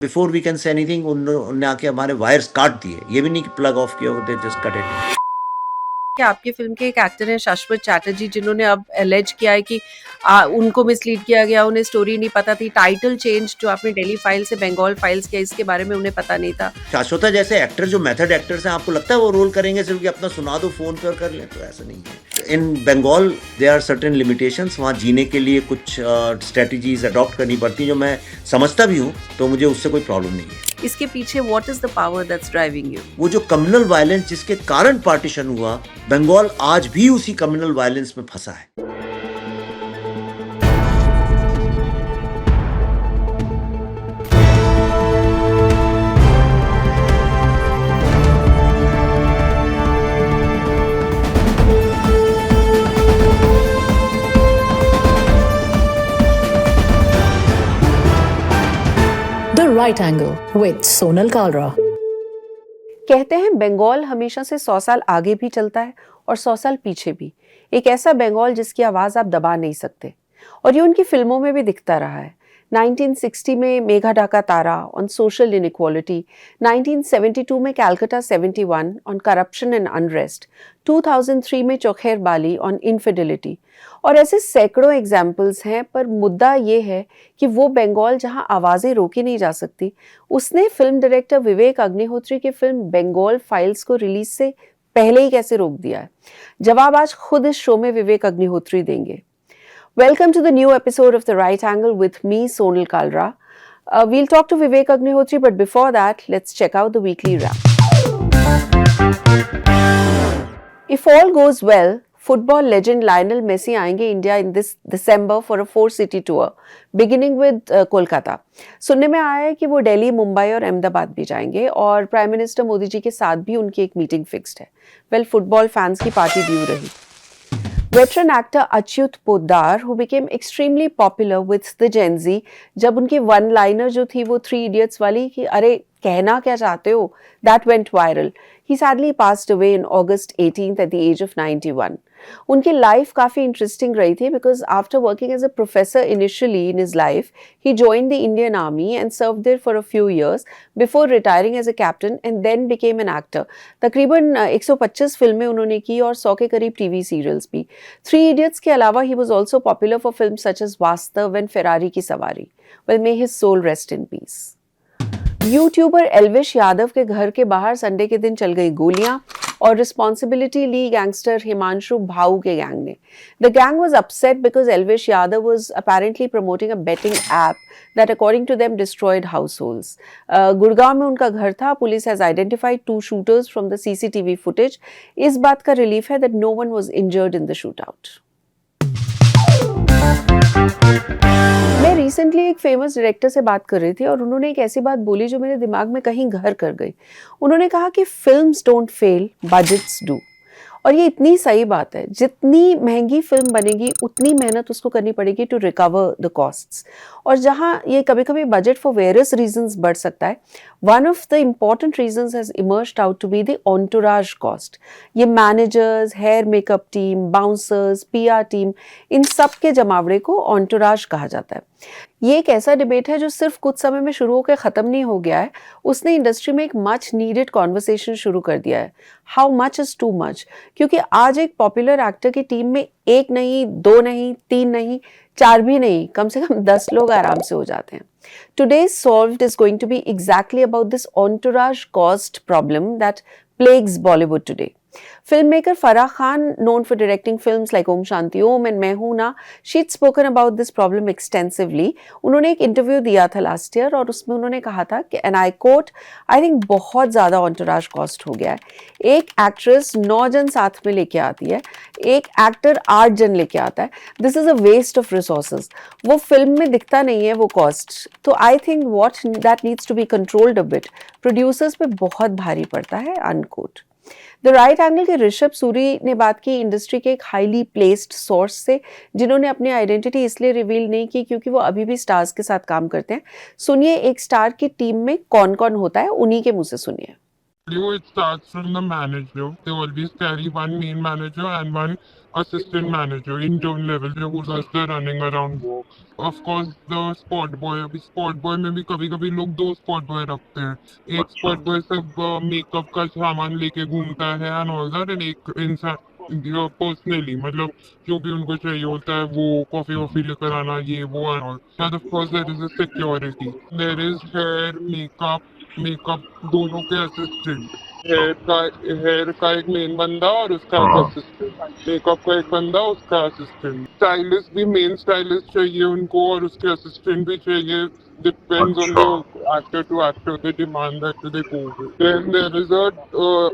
Before we can say anything उन्होंने आके हमारे वायर्स काट दिए, ये भी नहीं कि प्लग ऑफ किया, दे जस्ट कट इट। कि आपकी फिल्म के एक एक्टर हैं शाश्वत चैटर्जी, जिन्होंने अब एलेज किया है कि उनको मिसलीड किया गया, उन्हें स्टोरी नहीं पता थी, टाइटल चेंज जो आपने दिल्ली फाइल से बंगाल फाइल्स किया, इसके बारे में उन्हें पता नहीं था। शाश्वता जैसे एक्टर जो मेथड एक्टर्स हैं, आपको लगता है वो रोल करेंगे सिर्फ कि अपना सुना दो फोन पर कर लें? तो ऐसा नहीं है। In Bengal there are certain limitations, वहाँ जीने के लिए कुछ स्ट्रेटजीज अडॉप्ट करनी पड़ती हैं, जो मैं समझता भी हूँ, तो मुझे उससे कोई प्रॉब्लम नहीं है। इसके पीछे what is the power that's driving you? वो जो कम्युनल वायलेंस जिसके कारण पार्टीशन हुआ, बंगाल आज भी उसी कम्युनल वायलेंस में फंसा है। The Right Angle with Sonal Kalra. कहते हैं बंगाल हमेशा से 100 साल आगे भी चलता है और 100 साल पीछे भी। एक ऐसा बंगाल जिसकी आवाज आप दबा नहीं सकते, और ये उनकी फिल्मों में भी दिखता रहा है। 1960 में मेघा ढाका तारा ऑन सोशल इनइक्वालिटी, 1972 में Calcutta 71 on corruption and unrest, 2003 में चौखेर बाली ऑन इनफिडेलिटी, और ऐसे सैकड़ों एग्जाम्पल्स हैं। पर मुद्दा ये है कि वो बंगाल जहां आवाज़ें रोकी नहीं जा सकती, उसने फिल्म डायरेक्टर विवेक अग्निहोत्री की फिल्म बंगाल फाइल्स को रिलीज से पहले ही कैसे रोक दिया है? जवाब आज खुद इस शो में विवेक अग्निहोत्री देंगे। Welcome to the new episode of The Right Angle with me, Sonal Kalra. We'll talk to Vivek Agnihotri, but before that, let's check out the weekly wrap. If all goes well, football legend Lionel Messi आएंगे India in this December for a 4-city tour, beginning with Kolkata. सुनने में आया है कि वो दिल्ली, मुंबई और अहमदाबाद भी जाएंगे, और प्राइम मिनिस्टर मोदी जी के साथ भी उनकी एक मीटिंग फिक्स्ड है। वेल, फुटबॉल फैंस की पार्टी ड्यू रही। Veteran actor Achyut Poddar, who became extremely popular with the Gen Z, जब उनकी वन लाइनर जो थी वो 3 Idiots वाली कि अरे कहना क्या चाहते हो, that went viral. He sadly passed away in August 18th at the age of 91. उनकी लाइफ काफ़ी इंटरेस्टिंग रही थी because after working as a professor initially in his life, he joined the Indian Army and served there for a few years before retiring as a captain and then became an actor. तकरीबन 125 फिल्में उन्होंने की और 100 के करीब TV serials भी। 3 Idiots के अलावा he was also popular for films such as वास्तव and फेरारी की सवारी. Well, may his soul rest in peace. YouTuber Elvish Yadav के घर के बाहर संडे के दिन चल गई गोलियां, और रिस्पॉन्सिबिलिटी ली गैंगस्टर हिमांशु भाऊ के गैंग ने। The gang was upset because Elvish Yadav was apparently promoting a betting app that according to them destroyed households. Gurgaon में उनका घर था। Police has identified 2 shooters from the CCTV footage. इस बात का रिलीफ है that no one was injured in the shootout. मैं recently एक फेमस डायरेक्टर से बात कर रही थी और उन्होंने एक ऐसी बात बोली जो मेरे दिमाग में कहीं घर कर गई। उन्होंने कहा कि films don't fail, budgets do. और ये इतनी सही बात है। जितनी महंगी फिल्म बनेगी उतनी मेहनत उसको करनी पड़ेगी टू रिकवर द कॉस्ट्स। और जहाँ ये कभी कभी बजट फॉर वेरियस रीजंस बढ़ सकता है, one of the important reasons has emerged out to be the entourage cost. ये managers, hair makeup team, bouncers, PR team, इन सब के जमावड़े को ऑन्टोराज कहा जाता है। ये एक ऐसा डिबेट है जो सिर्फ कुछ समय में शुरू होकर ख़त्म नहीं हो गया है, उसने इंडस्ट्री में एक मच नीडेड कॉन्वर्सेशन शुरू कर दिया है। How much is too much? क्योंकि आज एक पॉपुलर एक्टर की टीम में 1 नहीं, 2 नहीं, 3 नहीं, 4 भी नहीं, कम से कम 10 लोग आराम से हो जाते हैं। Today's Solved is going to be exactly about this entourage cost problem that plagues Bollywood today. Filmmaker Farah Khan, known for directing films like Om Shanti Om and मैं हूं ना, she'd spoken about this problem extensively. उन्होंने एक interview दिया था last year और उसमें उन्होंने कहा था कि and I quote, I think बहुत ज़्यादा ऑन्टोराज कॉस्ट हो गया है। एक एक्ट्रेस 9 जन साथ में लेके आती है, एक एक्टर 8 जन लेके आता है। This is a waste of resources. वो फिल्म में दिखता नहीं है वो कॉस्ट। तो I think what that needs to be controlled a bit. Producers पे बहुत भारी पड़ता है, अनकोट। द राइट एंगल के ऋषभ सूरी ने बात की इंडस्ट्री के एक हाईली प्लेस्ड सोर्स से, जिन्होंने अपनी आइडेंटिटी इसलिए रिवील नहीं की क्योंकि वो अभी भी स्टार्स के साथ काम करते हैं। सुनिए एक स्टार की टीम में कौन कौन होता है, उन्हीं के मुंह से सुनिए। you, it starts from the manager. They always carry one main manager and one assistant manager, intern level, who does the running around work. Of course, the spot boy, अभी spot boy में भी कभी कभी लोग 2 spot boy रखते हैं. एक spot boy सब मेकअप का सामान लेके घूमता है and all that, and एक इंसान पर्सनली मतलब जो भी उनको चाहिए होता है वो कॉफी वॉफी लेकर आना ये वो and all. But of course there is a security. There is hair makeup दोनों के असिस्टेंट. हेयर का एक मेन बंदा और उसका एक असिस्टेंट. मेकअप का एक बंदा उसका असिस्टेंट. स्टाइलिस्ट भी मेन स्टाइलिस्ट चाहिए उनको और उसके असिस्टेंट भी चाहिए. Depends on the actor to actor, the demand that they go with. Then there is a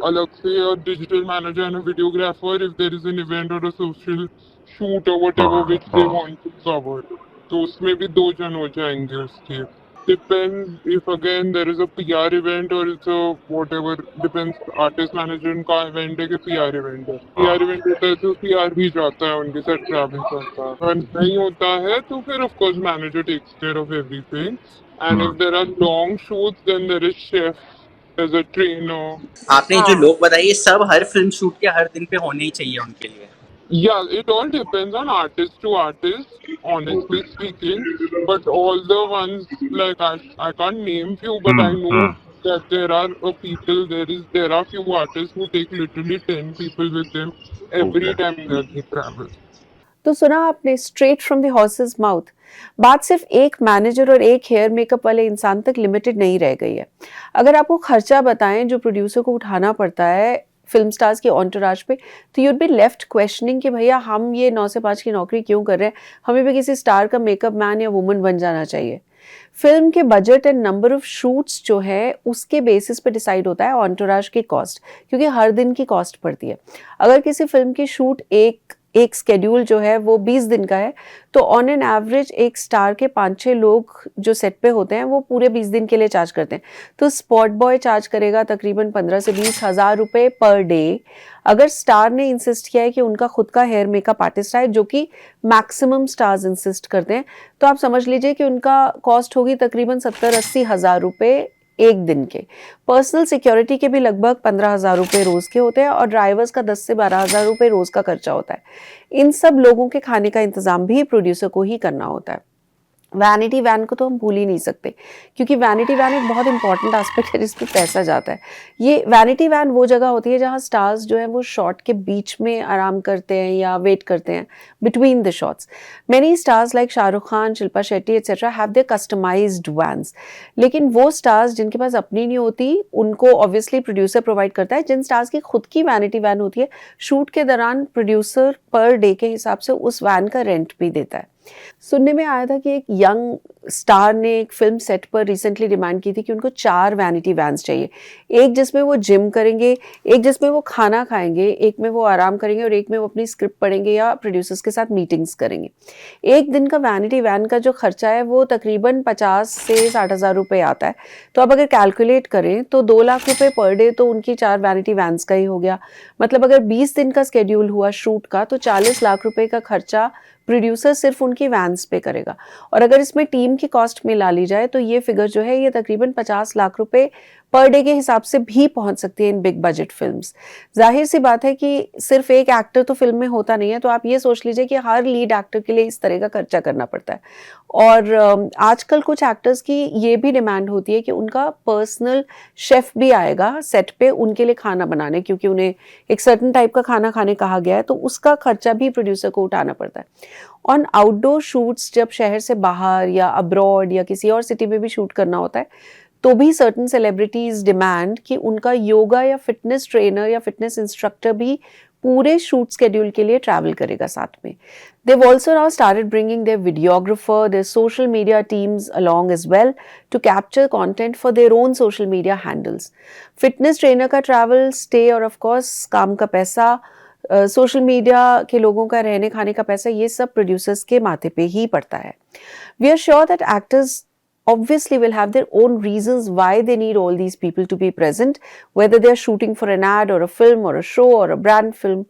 अलग से a digital manager and a videographer if there is an event or a social shoot or whatever which they want to cover. तो उसमें भी 2 जन हो जाएंगे उसके. Depends if again there is a PR event or it's a whatever, depends artist manager का event है कि PR event है. PR event होता है तो PR भी जाता है उनके साथ ट्रैवल करता है. अगर नहीं होता है तो फिर of course manager takes care of everything. And if there are long shoots then there is chef, there's a trainer. आपने जो लोग बताए ये सब हर फिल्म शूट के हर दिन पे होने ही चाहिए उनके लिए. Yeah, it all depends on artist to artist, honestly speaking. But all the ones, like I can't name few, but I know that there are there are few artists who take literally 10 people with them every time they travel. तो सुना आपने straight from the horses mouth. बात सिर्फ एक manager और एक hair makeup वाले इंसान तक लिमिटेड नहीं रह गई है. अगर आपको खर्चा बताएं जो प्रोड्यूसर को उठाना पड़ता है फिल्म स्टार्स की ऑन्टोराज पे, तो यूड बी लेफ्ट क्वेश्चनिंग कि भैया हम ये 9 से 5 की नौकरी क्यों कर रहे हैं, हमें भी किसी स्टार का मेकअप मैन या वुमन बन जाना चाहिए. फिल्म के budget and number of shoots जो है उसके बेसिस पे डिसाइड होता है ऑन्टोराज की कॉस्ट, क्योंकि हर दिन की कॉस्ट पड़ती है. अगर किसी फिल्म की शूट एक स्केड्यूल जो है वो 20 दिन का है, तो ऑन एन एवरेज एक स्टार के 5-6 लोग जो सेट पे होते हैं वो पूरे 20 दिन के लिए चार्ज करते हैं. तो स्पॉट बॉय चार्ज करेगा तकरीबन 15 से 20 हज़ार रुपये पर डे. अगर स्टार ने इंसिस्ट किया है कि उनका खुद का हेयर मेकअप आर्टिस्ट है, जो कि मैक्सिमम स्टार्स इंसिस्ट करते हैं, तो आप समझ लीजिए कि उनका कॉस्ट होगी तकरीबन 70-80 हज़ार रुपये एक दिन के. पर्सनल सिक्योरिटी के भी लगभग 15,000 रुपये रोज़ के होते हैं और ड्राइवर्स का 10 से 12,000 रुपये रोज़ का खर्चा होता है. इन सब लोगों के खाने का इंतज़ाम भी प्रोड्यूसर को ही करना होता है. वैनिटी वैन को तो हम भूल ही नहीं सकते, क्योंकि वैनिटी वैन एक बहुत इंपॉर्टेंट एस्पेक्ट है जिसमें पैसा जाता है. ये वैनिटी वैन वो जगह होती है जहाँ स्टार्स जो है वो शॉट के बीच में आराम करते हैं या वेट करते हैं between the shots. Many stars like Shahrukh Khan, Shilpa Shetty etcetera have their customized vans. लेकिन वो स्टार्स जिनके पास अपनी नहीं होती उनको ऑब्वियसली प्रोड्यूसर प्रोवाइड करता है. जिन स्टार्स की खुद की वैनिटी वैन होती है, शूट के दौरान प्रोड्यूसर पर डे के हिसाब से उस वैन का रेंट भी देता है. सुनने में आया था कि एक यंग स्टार ने एक फिल्म सेट पर रिसेंटली डिमांड की थी कि उनको 4 वैनिटी वैन्स चाहिए. एक जिसमें वो जिम करेंगे, एक जिसमें वो खाना खाएंगे, एक में वो आराम करेंगे और एक में वो अपनी स्क्रिप्ट पढ़ेंगे या प्रोड्यूसर्स के साथ मीटिंग्स करेंगे. एक दिन का वैनिटी वैन का जो खर्चा है वो तकरीबन 50 से 60 हज़ार रुपये आता है. तो अब अगर कैलकुलेट करें तो 2 लाख रुपये पर डे तो उनकी 4 वैनिटी वैन्स का ही हो गया. मतलब अगर 20 दिन का स्केड्यूल हुआ शूट का तो 40 लाख रुपये का खर्चा प्रोड्यूसर सिर्फ उनकी वैन्स पे करेगा. और अगर इसमें टीम की कॉस्ट मिला ली जाए तो ये फिगर जो है ये तकरीबन 50 लाख रुपए पर डे के हिसाब से भी पहुंच सकती है इन बिग बजट फिल्म्स. जाहिर सी बात है कि सिर्फ एक एक्टर तो फिल्म में होता नहीं है, तो आप ये सोच लीजिए कि हर लीड एक्टर के लिए इस तरह का खर्चा करना पड़ता है. और आजकल कुछ एक्टर्स की ये भी डिमांड होती है कि उनका पर्सनल शेफ भी आएगा सेट पे उनके लिए खाना बनाने, क्योंकि उन्हें एक सर्टन टाइप का खाना खाने कहा गया है, तो उसका खर्चा भी प्रोड्यूसर को उठाना पड़ता है. ऑन आउटडोर शूट्स जब शहर से बाहर या अब्रॉड या किसी और सिटी में भी शूट करना होता है, तो भी सर्टन सेलिब्रिटीज डिमांड कि उनका योगा या फिटनेस ट्रेनर या फिटनेस इंस्ट्रक्टर भी पूरे शूट स्केड्यूल के लिए ट्रैवल करेगा साथ में. They've also now started bringing their videographer, their social media teams along as well to capture content for their own social media handles. Fitness trainer का travel, stay और of course काम का पैसा, सोशल मीडिया के लोगों का रहने खाने का पैसा, ये सब प्रोड्यूसर्स के माथे पे ही पड़ता है. We are sure that actors obviously will have their own reasons why they need all these people to be present, whether they are shooting for an ad or a film or a show or a brand film.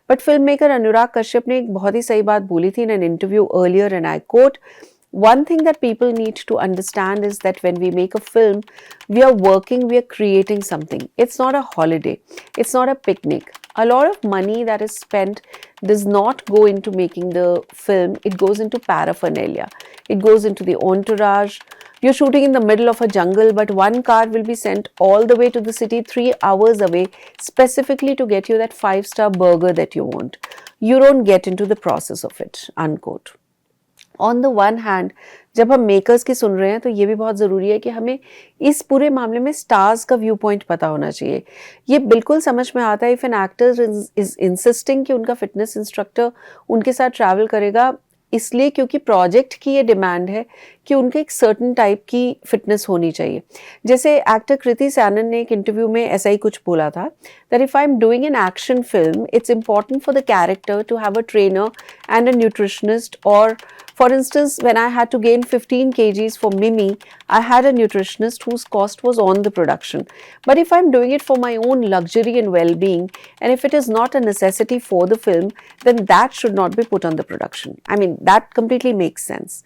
But filmmaker Anurag Kashyap ने एक बहुत ही सही बात बोली थी in an interview earlier, and I quote, one thing that people need to understand is that when we make a film, we are working, we are creating something. It's not a holiday, it's not a picnic. A lot of money that is spent does not go into making the film, it goes into paraphernalia, it goes into the entourage. You're shooting in the middle of a jungle, but one car will be sent all the way to the city 3 hours away specifically to get you that 5-star burger that you want. You don't get into the process of it, unquote. On the one hand जब हम makers की सुन रहे हैं तो ये भी बहुत ज़रूरी है कि हमें इस पूरे मामले में स्टार्स का व्यू पॉइंट पता होना चाहिए. ये बिल्कुल समझ में आता है if an actor is insisting कि उनका फिटनेस इंस्ट्रक्टर उनके साथ ट्रैवल करेगा, इसलिए क्योंकि प्रोजेक्ट की ये डिमांड है कि उनके एक सर्टन टाइप की फिटनेस होनी चाहिए. जैसे एक्टर कृति सैनन ने एक इंटरव्यू में ऐसा ही कुछ बोला था that if I am doing an action film it's important for the character to have a trainer and a nutritionist. और for instance, when I had to gain 15 kgs for Mimi, I had a nutritionist whose cost was on the production. But if I'm doing it for my own luxury and well-being, and if it is not a necessity for the film, then that should not be put on the production. I mean, that completely makes sense.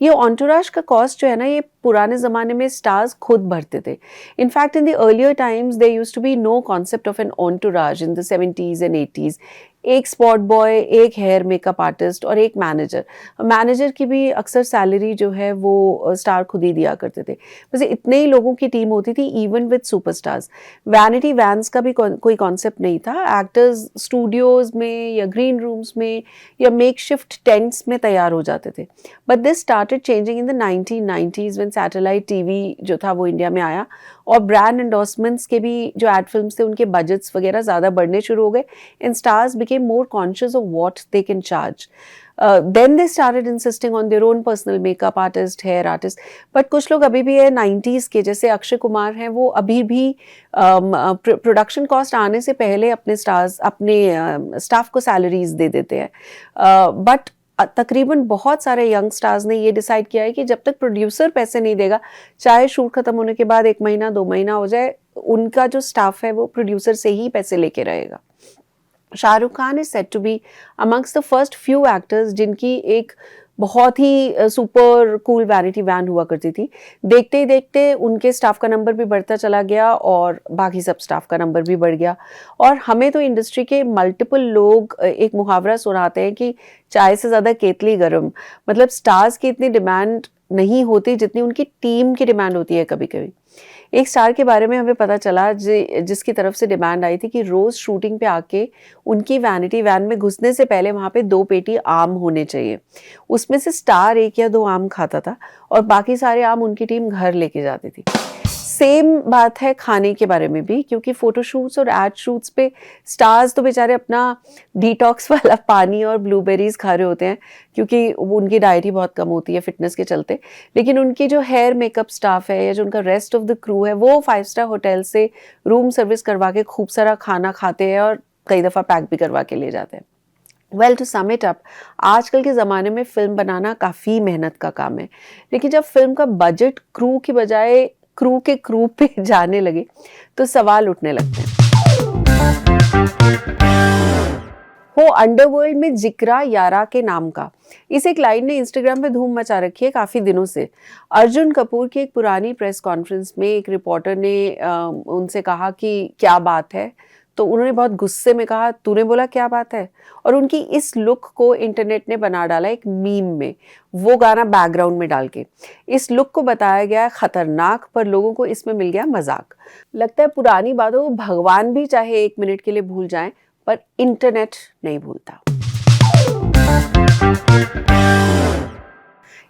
ये entourage का cost जो है ना, ये पुराने ज़माने में stars खुद भरते थे. In fact, in the earlier times, there used to be no concept of an entourage in the 70s and 80s. एक स्पॉट बॉय, एक हेयर मेकअप आर्टिस्ट और एक मैनेजर. मैनेजर की भी अक्सर सैलरी जो है वो स्टार खुद ही दिया करते थे. बस इतने ही लोगों की टीम होती थी even with superstars. Vanity vans का भी कोई कॉन्सेप्ट नहीं था. एक्टर्स स्टूडियोज में या ग्रीन रूम्स में या मेकशिफ्ट टेंट्स में तैयार हो जाते थे. But this started changing in the 1990s when satellite TV जो था वो इंडिया में आया और ब्रांड एंडोर्समेंट्स के भी जो एड फिल्म्स थे उनके बजट्स वगैरह ज़्यादा बढ़ने शुरू हो गए and stars became more conscious of what they can charge. Then they started insisting on their own personal makeup artist, hair artist. But कुछ लोग अभी भी है 90s के, जैसे अक्षय कुमार हैं, वो अभी भी प्रोडक्शन कॉस्ट आने से पहले अपने स्टाफ को सैलरीज दे देते हैं. बट तकरीबन बहुत सारे यंग स्टार्स ने ये डिसाइड किया है कि जब तक प्रोड्यूसर पैसे नहीं देगा, चाहे शूट खत्म होने के बाद 1 महीना 2 महीना हो जाए, उनका जो स्टाफ है वो प्रोड्यूसर से ही पैसे लेके रहेगा. Shahrukh Khan is said to be amongst the first few actors जिनकी एक बहुत ही सुपर कूल वैनिटी वैन हुआ करती थी. देखते ही देखते उनके स्टाफ का नंबर भी बढ़ता चला गया और बाकी सब स्टाफ का नंबर भी बढ़ गया. और हमें तो इंडस्ट्री के मल्टीपल लोग एक मुहावरा सुनाते हैं कि चाय से ज़्यादा केतली गरम. मतलब स्टार्स की इतनी डिमांड नहीं होती जितनी उनकी टीम की डिमांड होती है कभी कभी. एक स्टार के बारे में हमें पता चला जिसकी तरफ से डिमांड आई थी कि रोज़ शूटिंग पे आके उनकी वैनिटी वैन में घुसने से पहले वहाँ पे 2 पेटी आम होने चाहिए. उसमें से स्टार 1 या 2 आम खाता था और बाकी सारे आम उनकी टीम घर लेके जाती थी. सेम बात है खाने के बारे में भी, क्योंकि फोटोशूट्स और एड शूट्स पे स्टार्स तो बेचारे अपना डिटॉक्स वाला पानी और ब्लूबेरीज खा रहे होते हैं क्योंकि उनकी डाइट ही बहुत कम होती है फिटनेस के चलते. लेकिन उनकी जो हेयर मेकअप स्टाफ है या जो उनका रेस्ट ऑफ द क्रू है वो 5-स्टार होटल से रूम सर्विस करवा के खूब सारा खाना खाते हैं और कई दफ़ा पैक भी करवा के ले जाते हैं. Well, to sum it up, आजकल के ज़माने में फ़िल्म बनाना काफ़ी मेहनत का काम है. लेकिन जब फिल्म का बजट क्रू की बजाय क्रू के क्रू पे जाने लगे तो सवाल उठने लगते हैं. हो अंडरवर्ल्ड में जिक्रा यारा के नाम का, इस एक लाइन ने इंस्टाग्राम पे धूम मचा रखी है काफ़ी दिनों से. अर्जुन कपूर की एक पुरानी प्रेस कॉन्फ्रेंस में एक रिपोर्टर ने उनसे कहा कि क्या बात है, तो उन्होंने बहुत गुस्से में कहा तूने बोला क्या बात है. और उनकी इस लुक को इंटरनेट ने बना डाला एक मीम में, वो गाना बैकग्राउंड में डाल के. इस लुक को बताया गया खतरनाक, पर लोगों को इसमें मिल गया मजाक. लगता है पुरानी बातों को भगवान भी चाहे 1 मिनट के लिए भूल जाएं, पर इंटरनेट नहीं भूलता.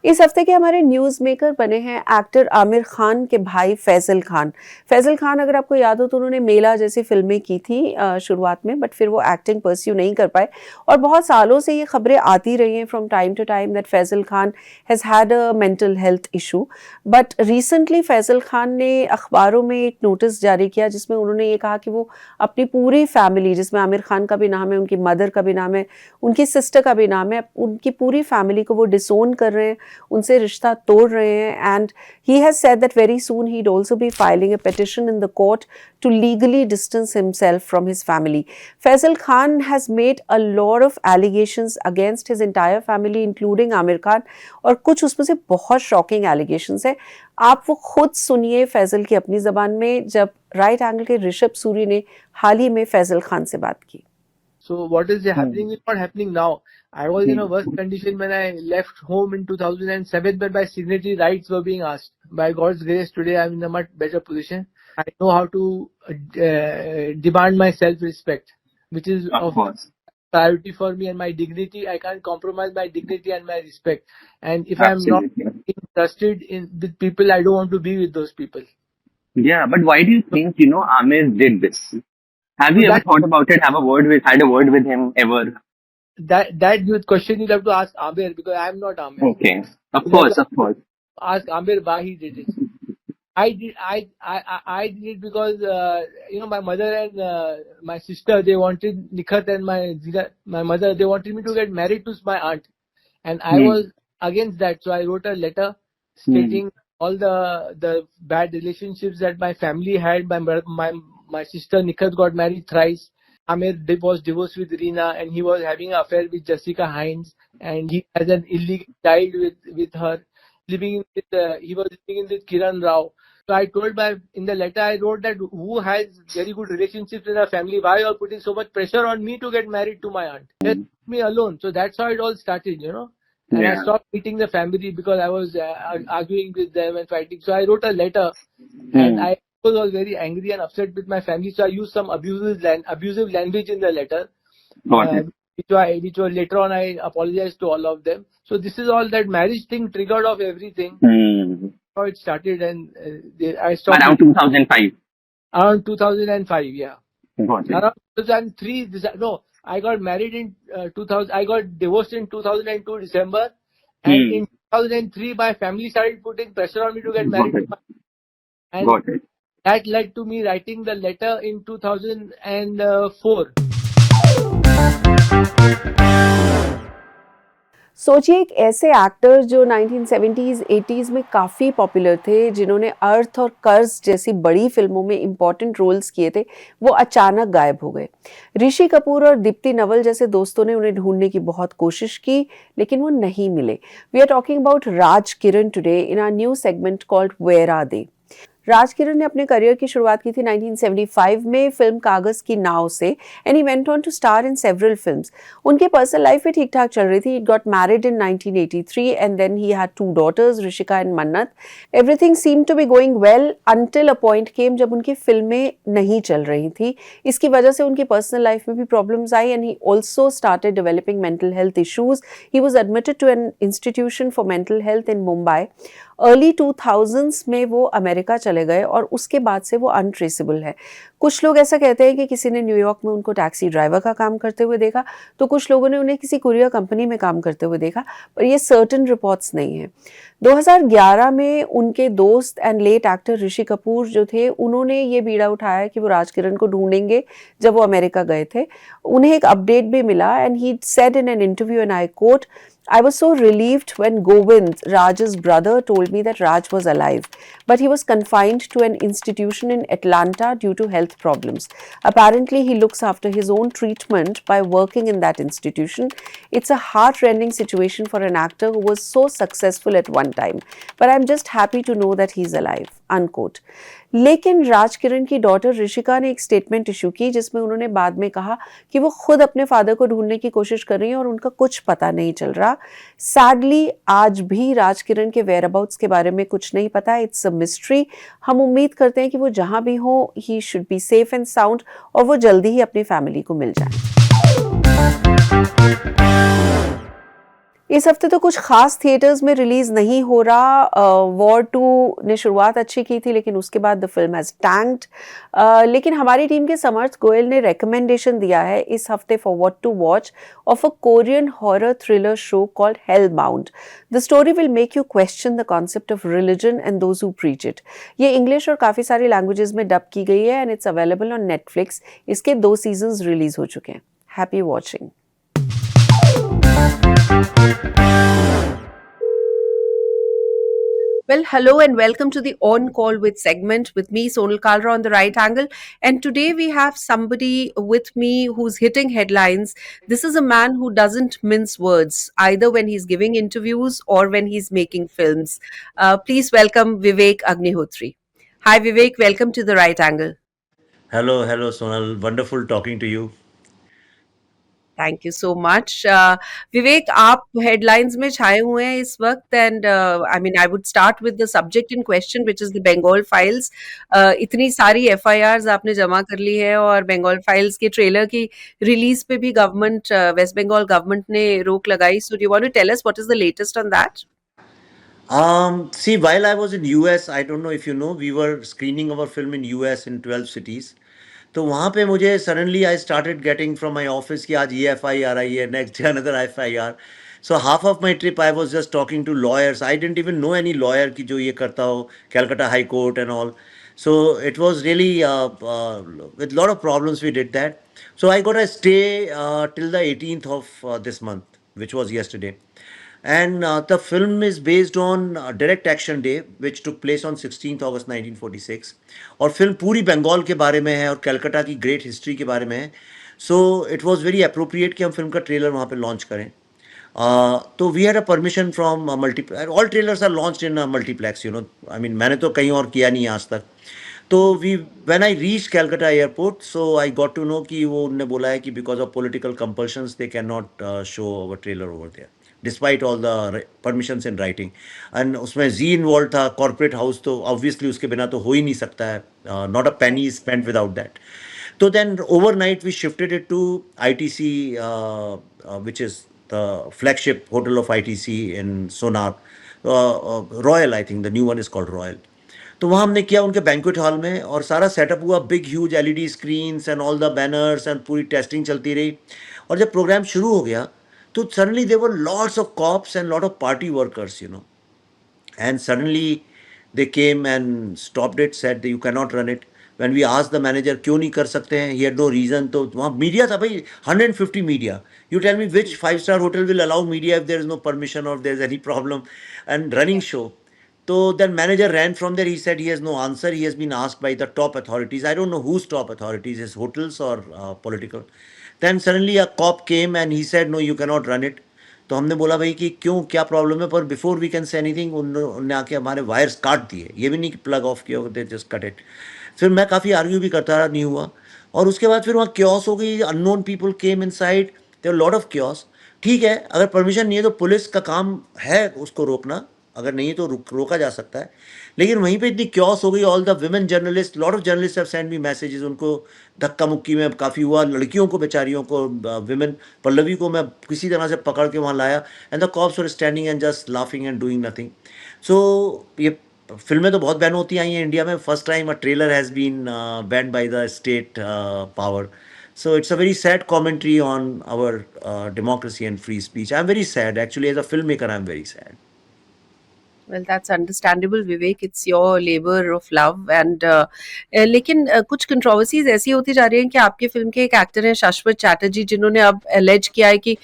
इस हफ्ते के हमारे न्यूज़ मेकर बने हैं एक्टर आमिर खान के भाई फैजल खान. फैजल खान, अगर आपको याद हो तो उन्होंने मेला जैसी फिल्में की थी शुरुआत में, बट फिर वो एक्टिंग परस्यू नहीं कर पाए. और बहुत सालों से ये खबरें आती रही हैं from time to time that Faizal Khan has had a mental health issue. But recently Faizal Khan ने अखबारों में एक नोटिस जारी किया जिसमें उन्होंने ये कहा कि वो अपनी पूरी फैमिली, जिसमें आमिर खान का भी नाम है, उनकी मदर का भी नाम है, उनकी सिस्टर का भी नाम है, उनकी पूरी फैमिली को वो डिसोन कर रहे हैं उनसे रिश्ता तोड़ रहे हैं, and he has said that very soon he would also be filing a petition in the court to legally distance himself from his family. Faisal Khan has made a lot of allegations against his entire family, including Aamir Khan, और कुछ उसमें से बहुत shocking allegations है. आप वो खुद सुनिए फैजल की अपनी ज़बान में, जब राइट एंगल के ऋषभ सूरी ने हाल ही में फैजल खान से बात की. So what is happening is not happening now. I was in a worse condition when I left home in 2007, but my signatory rights were being asked. By God's grace, today I'm in a much better position. I know how to demand my self-respect, which is of priority for me, and my dignity. I can't compromise my dignity and my respect. And if I'm not interested with people, I don't want to be with those people. Yeah, but why do you think, Amir did this? Have you ever thought about it? Had a word with him ever? That question you'll have to ask Amir, because I'm not Amir. Okay, of course. Ask Amir why he did it. I did it because my mother and my sister, they wanted Nikhat and my mother, they wanted me to get married to my aunt, and I was against that. So I wrote a letter stating all the bad relationships that my family had. My sister Nikhat got married thrice. Amir was divorced with Reena, and he was having an affair with Jessica Hines, and he has an illegal child with her. He was living in with Kiran Rao. So I told in the letter I wrote that who has very good relationships in our family, why you are putting so much pressure on me to get married to my aunt? Let me alone. So that's how it all started, And I stopped meeting the family because I was arguing with them and fighting. So I wrote a letter, and I was very angry and upset with my family. So I used some abusive language in the letter, which was later on I apologized to all of them. So this is all that marriage thing triggered off everything. How it started, and I stopped. Around 2005. Around 2005, yeah. Got it. Around 2003, I got married in 2000. I got divorced in 2002 December, and in 2003 my family started putting pressure on me to get married. Got it. That led to me writing the letter in 2004. सोचिए एक ऐसे actor जो 1970s 80s में काफ़ी popular थे, जिन्होंने अर्थ और कर्ज जैसी बड़ी फिल्मों में इम्पॉर्टेंट रोल्स किए थे, वो अचानक गायब हो गए. ऋषि कपूर और दीप्ति नवल जैसे दोस्तों ने उन्हें ढूंढने की बहुत कोशिश की, लेकिन वो नहीं मिले. We are talking about Raj Kiran today in our new segment called where are they. Raj Kiran ने अपने करियर की शुरुआत की थी 1975 में फिल्म कागज की नाव से, and he went on to star in several films. उनके पर्सनल लाइफ भी ठीक ठाक चल रही थी. He got married in 1983 and then he had 2 daughters, Rishika and Mannat. Everything seemed to be going well until a point came जब उनकी फिल्में नहीं चल रही थी. इसकी वजह से उनकी पर्सनल लाइफ में भी प्रॉब्लम्स आई, and he also started developing mental health issues. He was admitted to an institution for mental health in Mumbai. Early 2000s में वो अमेरिका चले गए और उसके बाद से वो अनट्रेसेबल है. कुछ लोग ऐसा कहते हैं कि किसी ने न्यूयॉर्क में उनको टैक्सी ड्राइवर का काम करते हुए देखा, तो कुछ लोगों ने उन्हें किसी कुरियर कंपनी में काम करते हुए देखा, पर ये सर्टेन रिपोर्ट्स नहीं है. 2011 में उनके दोस्त and let actor Rishi Kapoor जो थे, उन्होंने ये बीड़ा उठाया कि वो राज किरण को ढूंढेंगे जब वो अमेरिका गए थे. उन्हें एक अपडेट भी मिला, and he said in an interview, and I quote, I was so relieved when Govind, Raj's brother, told me that Raj was alive, but he was confined to an institution in Atlanta due to health problems. Apparently, he looks after his own treatment by working in that institution. It's a heart-rending situation for an actor who was so successful at one time, but I'm just happy to know that he's alive, unquote. लेकिन राज किरण की daughter Rishika ने एक statement issue की, जिसमें उन्होंने बाद में कहा कि वो खुद अपने फादर को ढूंढने की कोशिश कर रही हैं और उनका कुछ पता नहीं चल रहा. सैडली आज भी राज किरण के वेयर अबाउट्स के बारे में कुछ नहीं पता. It's a mystery. हम उम्मीद करते हैं कि वो जहां भी हो, he should be safe and sound, और वो जल्दी ही अपनी फैमिली को मिल जाए. इस हफ्ते तो कुछ खास थिएटर्स में रिलीज नहीं हो रहा. वॉर 2 ने शुरुआत अच्छी की थी, लेकिन उसके बाद द फिल्म हैज टैंक्ड. लेकिन हमारी टीम के समर्थ गोयल ने रिकमेंडेशन दिया है इस हफ्ते for what to watch of a Korean horror thriller show called Hellbound. The story will make you question the concept of religion and those who preach it. ये English और काफ़ी सारी लैंग्वेजेस में डब की गई है, and it's available on Netflix. इसके 2 seasons release हो चुके हैं. Happy watching. Well, hello and welcome to the On Call with segment with me, Sonal Kalra, on the right angle. And today we have somebody with me who's hitting headlines. This is a man who doesn't mince words, either when he's giving interviews or when he's making films. Please welcome Vivek Agnihotri. Hi, Vivek. Welcome to the right angle. Hello, Sonal. Wonderful talking to you. Thank you so much Vivek आप headlines में छाए हुए हैं इस वक्त and I mean I would start with the subject in question which is the Bengal Files इतनी सारी FIRs आपने जमा कर ली है और बंगाल फाइल्स के ट्रेलर की रिलीज पे भी गवर्नमेंट वेस्ट बंगाल गवर्नमेंट ने रोक लगाई so do you want to tell us what is the latest on that See, while I was in US, I don't know if you know, we were screening our film in US in 12 cities. तो वहाँ पे मुझे suddenly I started getting from my office कि आज ये FIR आई है, next day another FIR. So half of my trip I was just talking to lawyers. I didn't even know any lawyer कि जो ये करता हो, Calcutta High Court and all. So it was really with a lot of problems we did that. So I got a stay till the 18th of this month, which was yesterday. And the film is based on Direct Action Day, which took place on 16th August 1946. और film पूरी बंगाल के बारे में है और कलकत्ता की great history के बारे में है. So it was very appropriate कि हम फिल्म का ट्रेलर वहाँ पे लॉन्च करें. तो we had a permission from multiplex. All trailers are launched in multiplex, you know. I mean मैंने तो कहीं और किया नहीं आज तक. तो we when I reach Calcutta airport, so I got to know कि वो उन्होंने बोला है कि because of political compulsions they can not show our trailer over there despite all the permissions in writing. And उसमें जी इन्वॉल्व था, कॉर्पोरेट हाउस, तो obviously उसके बिना तो हो ही नहीं सकता है. Not a penny spent without that. तो then overnight we shifted it to ITC, which is the flagship hotel of ITC in Sonar. Royal, I think the new one is called Royal. तो वहाँ हमने किया उनके बैंक्वेट हॉल में और सारा setup हुआ, big huge LED screens and all the banners and पूरी टेस्टिंग चलती रही. और जब प्रोग्राम शुरू हो गया तो suddenly there were lots of cops and lot of party workers, you know. And suddenly they came and stopped it, said that you cannot run it. When we asked the manager क्यों नहीं कर सकते हैं, he had no reason. तो वहाँ media था भाई, 150 media. You tell me which 5-star hotel will allow media if there is no permission or there is any problem and running show. So then manager ran from there. He said he has no answer. He has been asked by the top authorities. I don't know whose top authorities, his hotels or political. Then suddenly a cop came and he said no, you cannot run it. तो हमने बोला भाई कि क्यों, क्या problem है. पर before we can say anything उन्होंने आके हमारे वायर्स काट दिए. ये भी नहीं कि प्लग ऑफ किया, दे जस्ट कट इट. फिर मैं काफ़ी आर्ग्यू भी करता रहा, नहीं हुआ. और उसके बाद फिर वहाँ क्योस हो गई. Unknown people came inside, there lot of chaos. ठीक है, अगर परमिशन नहीं है तो पुलिस का काम है उसको रोकना, अगर नहीं है तो रोका जा सकता है. लेकिन वहीं पे इतनी क्योस हो गई. All the women journalist, lot of journalist have send me messages. उनको धक्का मुक्की में काफ़ी हुआ. लड़कियों को, बेचारियों को, विमेन, पल्लवी को मैं किसी तरह से पकड़ के वहाँ लाया. And the cops were standing and just laughing and doing nothing. So ये फिल्में तो बहुत बैन होती आई हैं इंडिया में. First time a trailer has been ban by the state power. So it's a very sad commentary on our democracy and free speech. I'm very sad. Actually, as a filmmaker, I'm very sad. Well, that's understandable, Vivek. It's your labor of love and लेकिन कुछ controversies ऐसी होती जा रही हैं कि आपके film के एक एक्टर हैं शाश्वत चैटर्जी, जिन्होंने अब एलेज किया है कि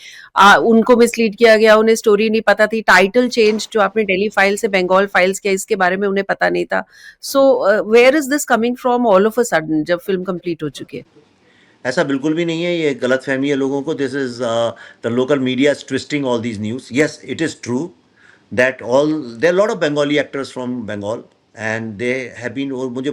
उनको मिसलीड किया गया, उन्हें स्टोरी नहीं पता थी. टाइटल चेंज जो आपने दिल्ली फाइल से बंगाल फाइल्स किया, इसके बारे में उन्हें पता नहीं था. So where is this coming from all of a sudden जब फिल्म कंप्लीट हो चुकी है? ऐसा बिल्कुल भी नहीं है. ये गलत फहमी है लोगों को. This is the local media is twisting all these news. Yes, it is true that all there are a lot of Bengali actors from Bengal and they have been, और मुझे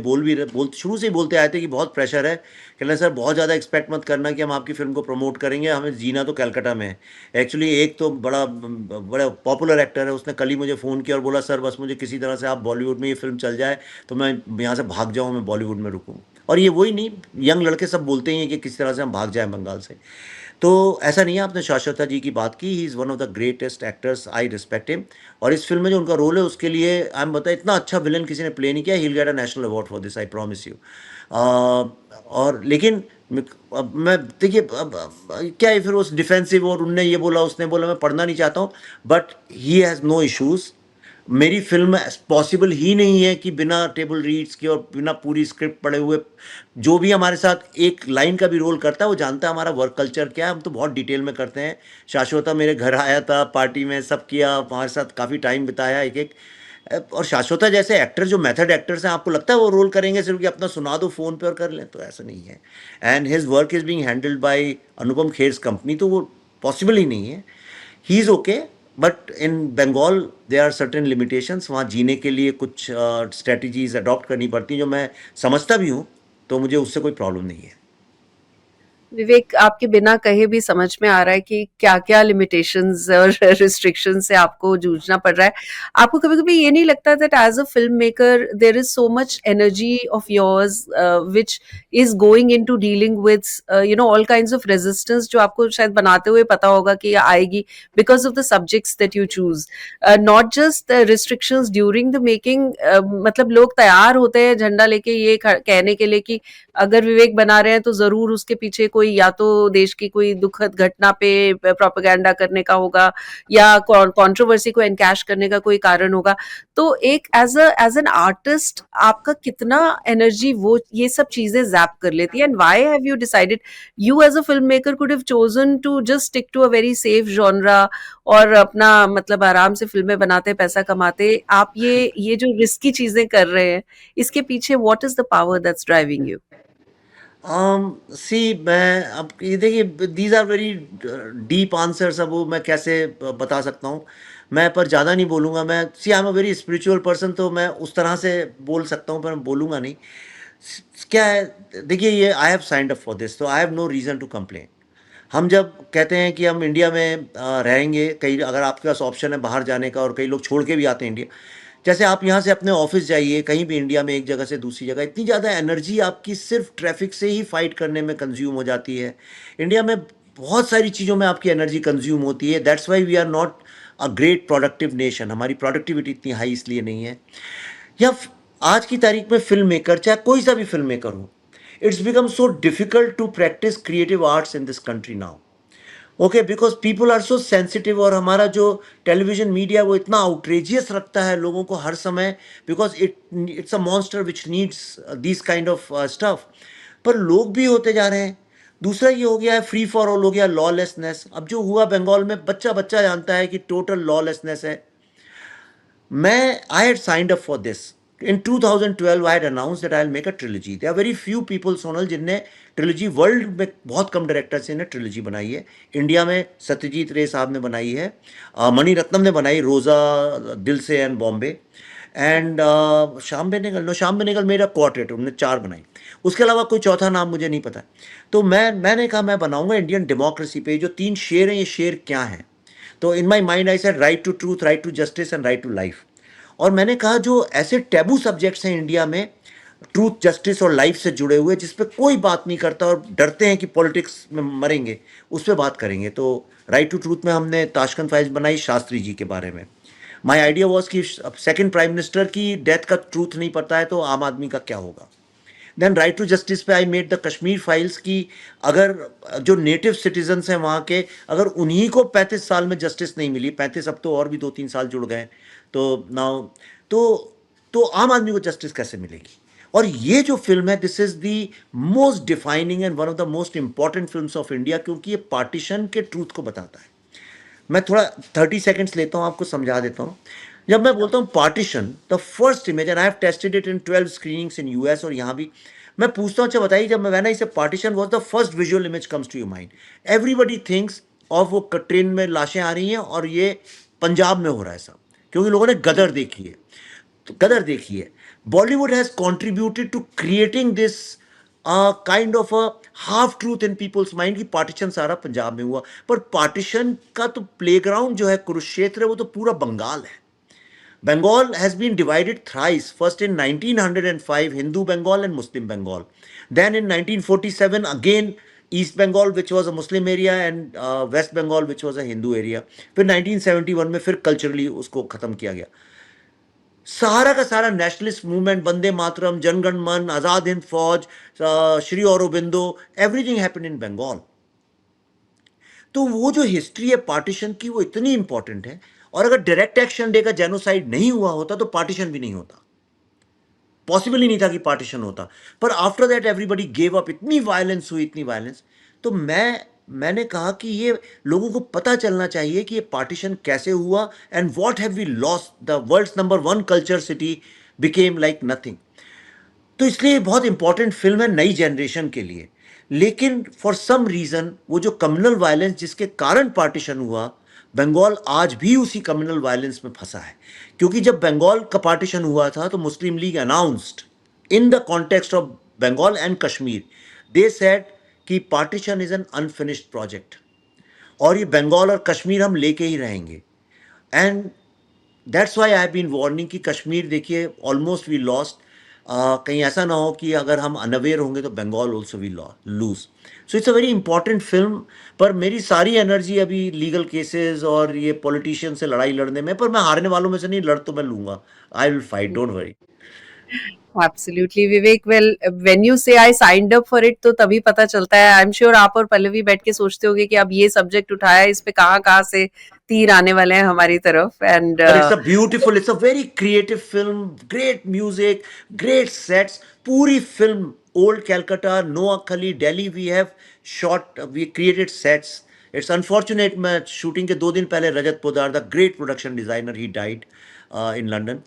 शुरू से ही बोलते आए थे कि बहुत प्रेशर है. कहना सर बहुत ज़्यादा एक्सपेक्ट मत करना कि हम आपकी फिल्म को प्रमोट करेंगे, हमें जीना तो कलकत्ता में है. एक्चुअली एक तो बड़ा पॉपुलर एक्टर है, उसने कल ही मुझे फ़ोन किया और बोला सर बस मुझे किसी तरह से आप बॉलीवुड में ये फिल्म चल जाए तो मैं यहाँ से भाग जाऊँ, मैं बॉलीवुड में रुकूँ. और ये वही नहीं, यंग लड़के सब बोलते ही हैं कि किसी तरह से हम भाग जाएँ बंगाल से. तो ऐसा नहीं है. आपने शाश्वता जी की बात की. He is one of the greatest actors, I respect him. और इस फिल्म में जो उनका रोल है उसके लिए आई एम बता, इतना अच्छा विलन किसी ने प्ले नहीं किया. He will get a national award for this, I promise you. और लेकिन अब मैं देखिए क्या है फिर उस डिफेंसिव और उनने ये बोला उसने बोला, मैं पढ़ना नहीं चाहता हूँ. But he has no issues. मेरी फिल्म पॉसिबल ही नहीं है कि बिना टेबल रीड्स के और बिना पूरी स्क्रिप्ट पढ़े हुए, जो भी हमारे साथ एक लाइन का भी रोल करता है वो जानता है हमारा वर्क कल्चर क्या है. हम तो बहुत डिटेल में करते हैं. शाश्वता मेरे घर आया था, पार्टी में सब किया, हमारे साथ काफ़ी टाइम बिताया एक एक. और शाश्वता जैसे एक्टर जो मेथड एक्टर्स हैं, आपको लगता है वो रोल करेंगे सिर्फ कि अपना सुना दो फ़ोन पे और कर लें? तो ऐसा नहीं है। And his work is being handled by Anupam Kher's company, तो वो पॉसिबल ही नहीं है। He is okay, but in Bengal there are certain limitations. वहाँ जीने के लिए कुछ स्ट्रेटजीज अडॉप्ट करनी पड़ती हैं, जो मैं समझता भी हूँ, तो मुझे उससे कोई प्रॉब्लम नहीं है। विवेक, आपके बिना कहे भी समझ में आ रहा है कि क्या-क्या लिमिटेशंस और रिस्ट्रिक्शंस से आपको जूझना पड़ रहा है। आपको कभी-कभी ये नहीं लगता that as a film maker there is so much energy of yours which is going into dealing with all kinds of resistance, जो आपको शायद बनाते हुए पता होगा कि ये आएगी because of the subjects that you choose, not just restrictions during the making. मतलब लोग तैयार होते हैं झंडा लेके ये कहने के लिए कि अगर विवेक बना रहे हैं तो जरूर उसके पीछे कोई या तो देश की कोई दुखद घटना पे प्रोपेगेंडा करने का होगा, या कंट्रोवर्सी को एनकैश करने का कोई कारण होगा। तो एक एज एन आर्टिस्ट आपका कितना एनर्जी वो ये सब चीजें जैप कर लेती है, and why have you decided you as a film maker could have chosen to just stick to a very safe genre और अपना मतलब आराम से फिल्में बनाते पैसा कमाते? आप ये जो रिस्की चीजें कर रहे हैं, इसके पीछे what is the power that's driving you? See मैं अब ये देखिए, these are very deep answers. अब वो मैं कैसे बता सकता हूँ? मैं पर ज़्यादा नहीं बोलूँगा। मैं see I am a very spiritual person, तो मैं उस तरह से बोल सकता हूँ, पर मैं बोलूँगा नहीं। क्या है, देखिए, ये I have signed up for this, तो I have no reason to complain. हम जब कहते हैं कि हम इंडिया में रहेंगे, कई अगर आपके पास ऑप्शन है बाहर जाने का, और कई लोग छोड़ के भी आते हैं इंडिया। जैसे आप यहाँ से अपने ऑफिस जाइए कहीं भी इंडिया में, एक जगह से दूसरी जगह, इतनी ज़्यादा एनर्जी आपकी सिर्फ ट्रैफिक से ही फाइट करने में कंज्यूम हो जाती है। इंडिया में बहुत सारी चीज़ों में आपकी एनर्जी कंज्यूम होती है। That's why we are not a great productive nation. हमारी प्रोडक्टिविटी इतनी हाई इसलिए नहीं है। या आज की तारीख में फिल्म मेकर, चाहे कोई सा भी फिल्म मेकर हो, it's become so difficult to practice creative arts in this country now. Okay, because people are so sensitive, और हमारा जो टेलीविजन मीडिया वो इतना आउटरेजियस रखता है लोगों को हर समय, because it's a monster which needs this kind of stuff. पर लोग भी होते जा रहे हैं। दूसरा ये हो गया है, फ्री फॉर ऑल हो गया, लॉलेसनेस। अब जो हुआ बंगाल में, बच्चा बच्चा जानता है कि टोटल लॉलेसनेस है। I had signed up for this. In 2012, I had announced that I'll make a trilogy. There are very few people, Sonal, जिनने ट्रिलॉजी, वर्ल्ड में बहुत कम डायरेक्टर्स ने ट्रिलॉजी बनाई है। इंडिया में सत्यजीत रे साहब ने बनाई है, मणि रत्नम ने बनाई, रोज़ा, दिल से एंड बॉम्बे, एंड श्याम बेनेगल मेरा क्वार्टेट, उन्होंने 4 बनाई। उसके अलावा कोई चौथा नाम मुझे नहीं पता। तो मैंने कहा मैं बनाऊंगा इंडियन डेमोक्रेसी पे। जो 3 शेर हैं, ये शेर क्या हैं? तो in my mind I said right to truth, right to justice and right to life. और मैंने कहा जो ऐसे टैबू सब्जेक्ट्स हैं इंडिया में, ट्रूथ, जस्टिस और लाइफ से जुड़े हुए, जिस पे कोई बात नहीं करता और डरते हैं कि पॉलिटिक्स में मरेंगे, उस पर बात करेंगे। तो राइट टू ट्रूथ में हमने ताशकंद फाइल्स बनाई शास्त्री जी के बारे में। माई आइडिया वॉज कि सेकंड प्राइम मिनिस्टर की डेथ का ट्रूथ नहीं पता है तो आम आदमी का क्या होगा। देन राइट टू जस्टिस पे I made the Kashmir files की, अगर जो नेटिव सिटीजन्स हैं वहाँ के, अगर उन्हीं को 35 साल में जस्टिस नहीं मिली, 35 अब तो और भी 2-3 साल जुड़ गए, तो नाउ तो आम आदमी को जस्टिस कैसे मिलेगी? और ये जो फिल्म है, this is the most defining and one of the most important films of India, क्योंकि ये पार्टीशन के ट्रूथ को बताता है। मैं थोड़ा 30 सेकेंड्स लेता हूँ, आपको समझा देता हूँ। जब मैं बोलता हूँ partition, the first image, and I have tested it in 12 screenings in US और यहाँ भी, मैं पूछता हूँ अच्छा बताइए, जब मैं इसे partition was the first visual image comes to your mind, everybody thinks of वो ट्रेन में लाशें आ रही हैं और ये पंजाब में हो रहा है सब, क्योंकि लोगों ने गदर देखी है। तो गदर देखिए, Bollywood has contributed to creating this kind of a half truth in people's mind कि पार्टीशन सारा पंजाब में हुआ। पर पार्टीशन का तो प्लेग्राउंड जो है कुरुक्षेत्र है, वो तो पूरा बंगाल है। Bengal has been divided thrice. First in 1905, Hindu Bengal and Muslim Bengal. Then in 1947, again East Bengal, which was a Muslim area, and West Bengal, which was a Hindu area. फिर 1971 में फिर कल्चरली उसको खत्म किया गया। सारा का सारा नेशनलिस्ट मूवमेंट, वंदे मातरम, जनगण मन, Azad Hind Fauj, Shri Aurobindo, everything happened in Bengal. तो वो जो हिस्ट्री है पार्टीशन की, वो इतनी इंपॉर्टेंट है। और अगर डायरेक्ट एक्शन डे का जेनोसाइड नहीं हुआ होता तो पार्टीशन भी नहीं होता, पॉसिबल ही नहीं था कि पार्टीशन होता। पर after that everybody gave up, इतनी वायलेंस हुई, इतनी वायलेंस। तो मैं मैंने कहा कि ये लोगों को पता चलना चाहिए कि ये पार्टीशन कैसे हुआ and what have we lost, the world's number 1 culture city became like nothing. तो इसलिए ये बहुत इंपॉर्टेंट फिल्म है नई जनरेशन के लिए। लेकिन फॉर सम रीजन वो जो कम्युनल वायलेंस जिसके कारण पार्टीशन हुआ, बंगाल आज भी उसी कम्युनल वायलेंस में फंसा है। क्योंकि जब बंगाल का पार्टीशन हुआ था तो Muslim League announced in the context of Bengal and Kashmir, they said कि partition is an unfinished project और ये बंगाल और कश्मीर हम लेके ही रहेंगे। And that's why I have been warning कि कश्मीर देखिए ऑलमोस्ट वी लॉस्ट, कहीं ऐसा ना हो कि अगर हम अनअवेयर होंगे तो Bengal also we lose. So it's a very important film. पर मेरी सारी एनर्जी अभी लीगल केसेस और ये पॉलिटिशियन से लड़ाई लड़ने में, पर मैं हारने वालों में से नहीं, लड़ तो मैं लूंगा। I will fight, don't worry. Absolutely, Vivek. Well, when you say I signed up for it, तो तभी पता चलता है। I'm sure आप और पल्लवी बैठ के सोचते होगे कि अब ये सब्जेक्ट उठाया, इस पे कहाँ से तीर आने वाले हैं हमारी तरफ। And But it's a beautiful, it's a very creative film, great music, great sets. पूरी film, old Calcutta, Noah Khali, Delhi, we have shot, we created sets. It's unfortunate मैं shooting के 2 दिन पहले रजत Poddar, the great production designer, he died in London.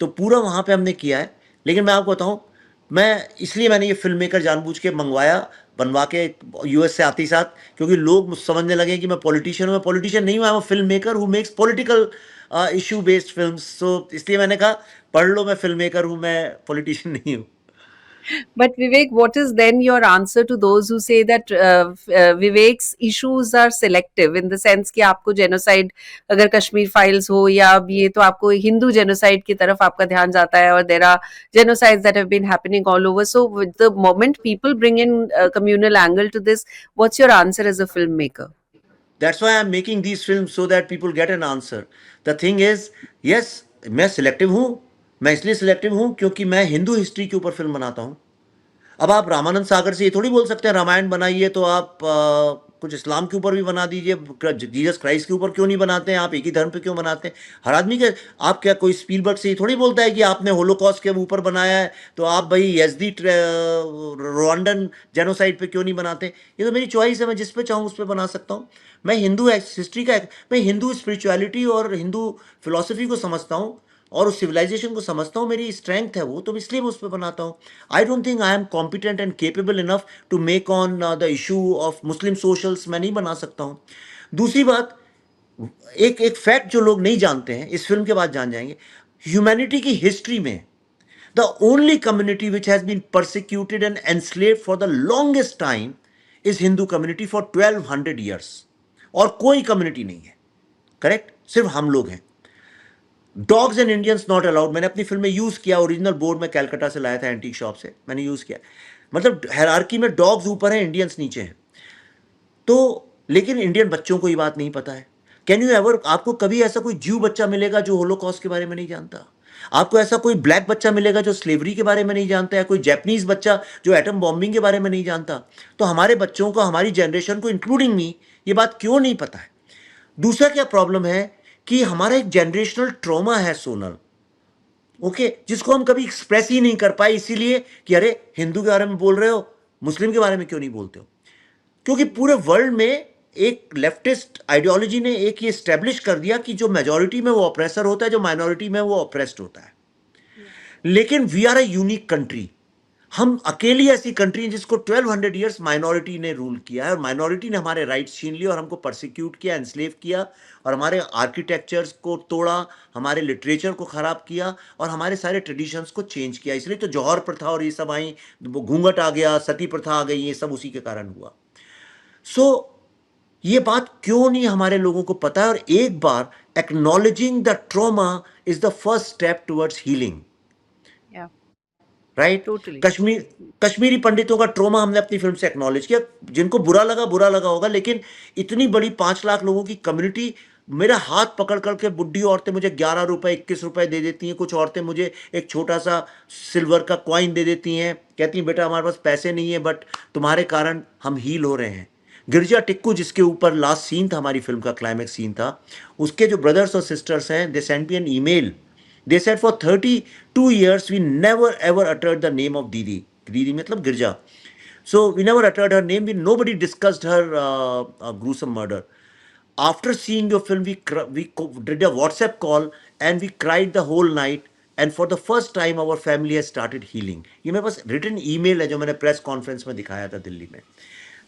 तो पूरा वहाँ पे हमने किया है। लेकिन मैं आपको बताऊँ, मैंने ये फिल्म मेकर जानबूझ के मंगवाया, बनवा के यूएस से आते ही साथ, क्योंकि लोग समझने लगे कि मैं पॉलिटिशियन हूँ। मैं पॉलिटिशियन नहीं हूँ, I am a film maker who makes political issue based films. So इसलिए मैंने कहा पढ़ लो, मैं फिल्म मेकर हूँ, मैं पॉलिटिशियन नहीं हूँ। But Vivek, what is then your answer to those who say that Vivek's issues are selective in the sense कि आपको genocide, अगर कश्मीर फाइल्स हो या अब ये, तो आपको हिंदू genocide की तरफ आपका ध्यान जाता है, और there are genocides that have been happening all over. So with the moment people bring in communal angle to this, what's your answer as a filmmaker? That's why I'm making these films so that people get an answer. The thing is, yes, मैं selective हूँ। मैं इसलिए selective हूँ क्योंकि मैं Hindu history के ऊपर film बनाता हूँ। अब आप रामानंद सागर से ये थोड़ी बोल सकते हैं रामायण बनाइए, तो आप कुछ इस्लाम के ऊपर भी बना दीजिए, जीसस क्राइस्ट के ऊपर क्यों नहीं बनाते हैं, आप एक ही धर्म पे क्यों बनाते हैं? हर आदमी के, आप क्या कोई स्पीलबर्ग से ये थोड़ी बोलता है कि आपने होलोकॉस्ट के ऊपर बनाया है तो आप भाई यजदी रुवांडन जेनोसाइड पे क्यों नहीं बनाते? ये तो मेरी चॉइस है, मैं जिस पे चाहूँ उस पर बना सकता हूँ। मैं हिंदू हिस्ट्री का, मैं हिंदू स्पिरिचुअलिटी और हिंदू फिलॉसफी को समझता हूँ और उस सिविलाइजेशन को समझता हूँ, मेरी स्ट्रेंथ है वो, तो इसलिए मैं उस पर बनाता हूँ। I don't think I am competent and capable enough to make on the issue of Muslim socials, मैं नहीं बना सकता हूँ। दूसरी बात, एक एक फैक्ट जो लोग नहीं जानते हैं, इस फिल्म के बाद जान जाएंगे, ह्यूमैनिटी की हिस्ट्री में the only community which has been persecuted and enslaved for the longest time is Hindu community for 1200 years, और कोई कम्युनिटी नहीं है। करेक्ट? सिर्फ हम लोग हैं। Dogs and Indians not allowed, मैंने अपनी फिल्म में यूज किया, ओरिजिनल बोर्ड में कलकत्ता से लाया था एंटीक शॉप से, मैंने यूज किया। मतलब हायरार्की में डॉग्स ऊपर हैं, इंडियंस नीचे हैं। तो लेकिन इंडियन बच्चों को ये बात नहीं पता है। कैन यू एवर, आपको कभी ऐसा कोई ज्यू बच्चा मिलेगा जो होलोकॉस्ट के बारे में नहीं जानता? आपको ऐसा कोई ब्लैक बच्चा मिलेगा जो स्लेवरी के बारे में नहीं जानता है? कोई जैपनीज बच्चा जो एटम बॉम्बिंग के बारे में नहीं जानता? तो हमारे बच्चों को, हमारी जनरेशन को, इंक्लूडिंग मी, ये बात क्यों नहीं पता है? दूसरा क्या प्रॉब्लम है कि हमारा एक जनरेशनल ट्रॉमा है सोनल, ओके, जिसको हम कभी एक्सप्रेस ही नहीं कर पाए, इसीलिए कि अरे हिंदू के बारे में बोल रहे हो, मुस्लिम के बारे में क्यों नहीं बोलते हो? क्योंकि पूरे वर्ल्ड में एक लेफ्टिस्ट आइडियोलॉजी ने एक ये स्टैब्लिश कर दिया कि जो मेजॉरिटी में वो ऑप्रेसर होता है, जो माइनॉरिटी में वो ऑप्रेस्ड होता है। लेकिन we are a unique country, हम अकेली ऐसी कंट्री है जिसको 1200 ईयर्स माइनॉरिटी ने रूल किया है, और माइनॉरिटी ने हमारे राइट्स छीन लिए और हमको परसिक्यूट किया, एनस्लेव किया, और हमारे आर्किटेक्चर्स को तोड़ा, हमारे लिटरेचर को खराब किया, और हमारे सारे ट्रेडिशंस को चेंज किया। इसलिए तो जौहर प्रथा और ये सब आई, घूंघट आ गया, सती प्रथा आ गई, ये सब उसी के कारण हुआ। सो ये बात क्यों नहीं हमारे लोगों को पता है? और एक बार acknowledging the trauma is the first step towards healing, Yeah, right? totally. Kashmiri पंडितों का ट्रोमा हमने अपनी फिल्म से एक्नॉलेज किया। जिनको बुरा लगा होगा, लेकिन इतनी बड़ी 5 लाख लोगों की कम्युनिटी, मेरा हाथ पकड़ करके बुढ़ी औरतें मुझे 11 रुपए 21 रुपए दे देती हैं, कुछ औरतें मुझे एक छोटा सा सिल्वर का कॉइन दे देती हैं, कहती हैं बेटा हमारे पास पैसे नहीं है, बट तुम्हारे कारण हम हील हो रहे हैं। गिरजा टिक्कू, जिसके ऊपर लास्ट सीन था, हमारी फिल्म का क्लाइमैक्स सीन था, उसके जो ब्रदर्स और सिस्टर्स हैं, they send me an email. They said for 32 years we never ever uttered the name of Didi. Didi मतलब गिरजा. So we never uttered her name. Nobody discussed her gruesome murder. After seeing your film, did a WhatsApp call and we cried the whole night. And for the first time, our family has started healing. ये मेरे पास written email है जो मैंने press conference में दिखाया था दिल्ली में.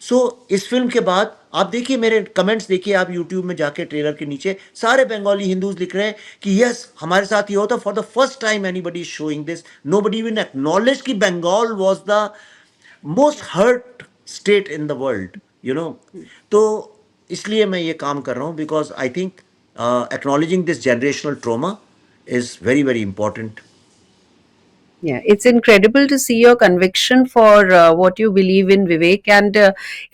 सो इस फिल्म के बाद आप देखिए, मेरे कमेंट्स देखिए आप यूट्यूब में जाके, ट्रेलर के नीचे सारे बंगाली हिंदूज लिख रहे हैं कि यस हमारे साथ ये होता. For the first time anybody is showing this. Nobody even acknowledge कि Bengal was the most hurt state in the world, you know. तो इसलिए मैं ये काम कर रहा हूँ, because I think acknowledging this generational trauma is very very important. Yeah, it's incredible to see your conviction for what you believe in, Vivek. And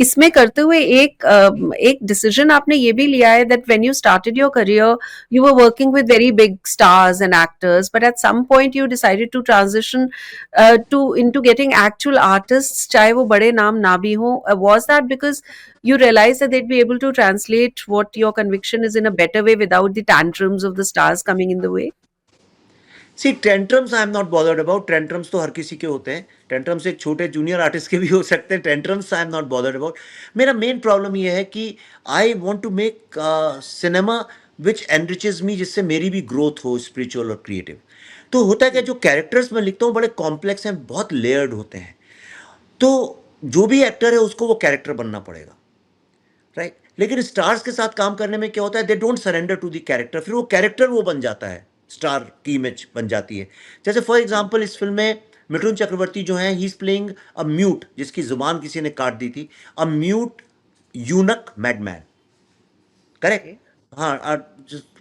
इसमें करते हुए एक decision आपने ये भी लिया है that when you started your career, you were working with very big stars and actors, but at some point you decided to transition into getting actual artists, चाहे वो बड़े नाम ना भी हो. Was that because you realized that they'd be able to translate what your conviction is in a better way without the tantrums of the stars coming in the way? See tantrums I am not bothered about. Tantrums तो हर किसी के होते हैं. Tantrums एक छोटे junior artist के भी हो सकते हैं. Tantrums I am not bothered about. मेरा मेन प्रॉब्लम ये है कि I want to make cinema which enriches me, जिससे मेरी भी ग्रोथ हो स्पिरिचुअल और क्रिएटिव. तो होता है कि जो कैरेक्टर्स मैं लिखता हूँ बड़े कॉम्प्लेक्स हैं, बहुत लेयर्ड होते हैं. तो जो भी एक्टर है उसको वो कैरेक्टर बनना पड़ेगा, राइट. लेकिन स्टार्स के साथ काम करने में क्या होता है, they don't surrender to the character. फिर वो कैरेक्टर वो बन जाता है, स्टार की इमेज बन जाती है. जैसे फॉर एग्जांपल इस फिल्म में मिठुन चक्रवर्ती जो है, he is playing a mute जिसकी जुबान किसी ने काट दी थी. A mute eunuch madman, correct. हाँ,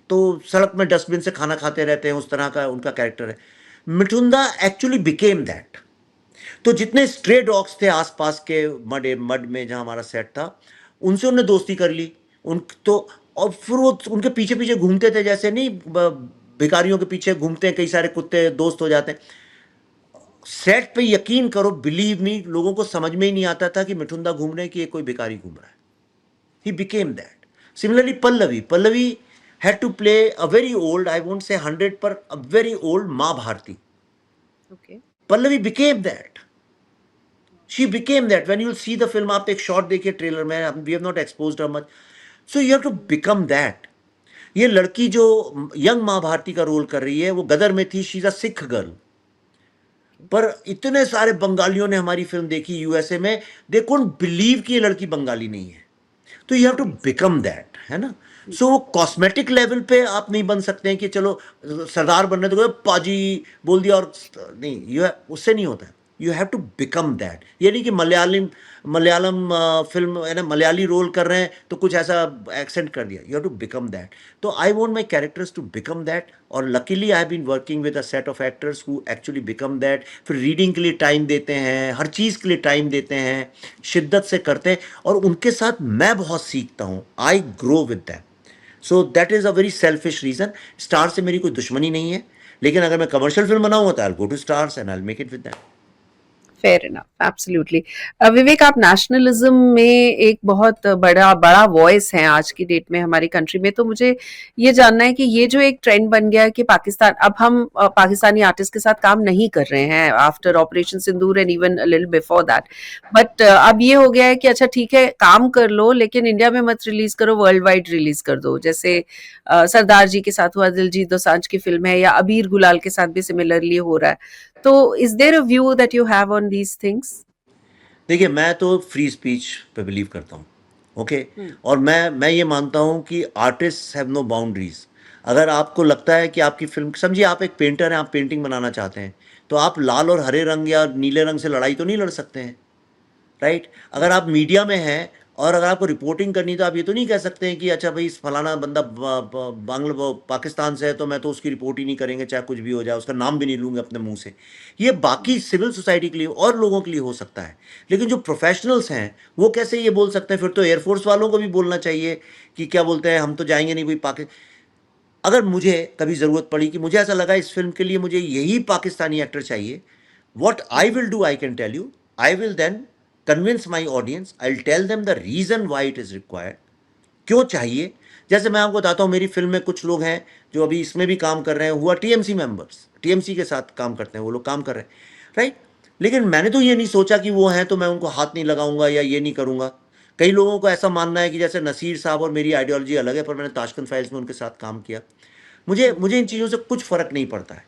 तो सड़क में डस्टबिन से खाना खाते रहते हैं, उस तरह का उनका कैरेक्टर है. मिठुंदा एक्चुअली बिकेम दैट. तो जितने स्ट्रे डॉग्स थे आसपास के मड में जहां हमारा सेट था, उनसे उन्होंने दोस्ती कर ली. उन तो और फिर वो उनके पीछे पीछे घूमते थे, जैसे नहीं भिखारियों के पीछे घूमते हैं कई सारे कुत्ते, दोस्त हो जाते हैं. सेट पे यकीन करो, बिलीव मी, लोगों को समझ में ही नहीं आता था कि मिठुंदा घूम रहे हैं कि ये कोई भिखारी घूम रहा है. He became that. Similarly Pallavi had to play a very old, I won't say 100, पर a very old माँ Bharti. Okay. Pallavi became that. She became that. When you'll see the film, आप एक शॉट देखिए ट्रेलर में, we have not exposed her much. So you have to become that. ये लड़की जो young माँ भारती का रोल कर रही है, वो गदर में थी. She is a Sikh girl. पर इतने सारे बंगालियों ने हमारी फिल्म देखी यूएसए में, दे कुडंट बिलीव कि ये लड़की बंगाली नहीं है. तो you have to become that, है ना. सो वो कॉस्मेटिक लेवल पे आप नहीं बन सकते हैं कि चलो सरदार बनने तो पाजी बोल दिया और नहीं, उससे नहीं होता है. You have to become that. ये नहीं कि मलयालम फिल्म है ना, मलयाली रोल कर रहे हैं तो कुछ ऐसा एक्सेंट कर दिया. You have to become that. तो I want my characters to become that. और luckily I have been working with a set of actors who actually become that. फिर रीडिंग के लिए टाइम देते हैं, हर चीज़ के लिए टाइम देते हैं, शिद्दत से करते हैं, और उनके साथ मैं बहुत सीखता हूँ. I grow with that. So that is a very selfish reason. Star से मेरी कोई दुश्मनी नहीं है, लेकिन अगर मैं कमर्शियल फिल्म बनाऊंगा तो I will go to stars and I will make it with that. Fair enough, absolutely. Vivek, आप नेशनलिज्म में एक बहुत बड़ा वॉइस हैं आज की डेट में हमारी कंट्री में. तो मुझे ये जानना है कि ये जो एक ट्रेंड बन गया है कि पाकिस्तान, अब हम पाकिस्तानी आर्टिस्ट के साथ काम नहीं कर रहे हैं after operation Sindoor and even a little before that. But अब ये हो गया है कि अच्छा ठीक है, काम कर लो लेकिन इंडिया में मत रिलीज करो, वर्ल्ड वाइड रिलीज कर दो. जैसे सरदार जी के साथ हुआ, दिलजीत दोसांझ की फिल्म है, या अबीर गुलाल के साथ भी सिमिलरली हो रहा है. तो is there a view that you have on these things? देखिए, मैं तो फ्री स्पीच पे बिलीव करता हूँ, ओके. और मैं ये मानता हूँ कि आर्टिस्ट हैव नो बाउंड्रीज. अगर आपको लगता है कि आपकी फिल्म, समझिए आप एक पेंटर हैं, आप पेंटिंग बनाना चाहते हैं, तो आप लाल और हरे रंग या नीले रंग से लड़ाई तो नहीं लड़ सकते हैं, राइट. अगर आप मीडिया में हैं और अगर आपको रिपोर्टिंग करनी, तो आप ये तो नहीं कह सकते हैं कि अच्छा भाई फलाना बंदा पाकिस्तान से है तो मैं तो उसकी रिपोर्ट ही नहीं करेंगे, चाहे कुछ भी हो जाए, उसका नाम भी नहीं लूँगा अपने मुंह से. ये बाकी सिविल सोसाइटी के लिए और लोगों के लिए हो सकता है, लेकिन जो प्रोफेशनल्स हैं वो कैसे ये बोल सकते हैं. फिर तो एयरफोर्स वालों को भी बोलना चाहिए कि क्या बोलते हैं, हम तो जाएंगे नहीं कोई अगर मुझे कभी ज़रूरत पड़ी कि मुझे ऐसा लगा इस फिल्म के लिए मुझे यही पाकिस्तानी एक्टर चाहिए, what I will do, I can tell you, I will then convince my audience, I'll tell them the reason why it is required, क्यों चाहिए. जैसे मैं आपको बताता हूँ, मेरी फिल्म में कुछ लोग हैं जो अभी इसमें भी काम कर रहे हैं, हुआ टीएमसी मेंबर्स, टीएमसी के साथ काम करते हैं, वो लोग काम कर रहे हैं, राइट. लेकिन मैंने तो ये नहीं सोचा कि वो हैं तो मैं उनको हाथ नहीं लगाऊंगा या ये नहीं करूंगा। कई लोगों को ऐसा मानना है कि जैसे नसीर साहब और मेरी आइडियोलॉजी अलग है, पर मैंने ताशकंद फाइल्स में उनके साथ काम किया। मुझे मुझे इन चीज़ों से कुछ फ़र्क नहीं पड़ता है।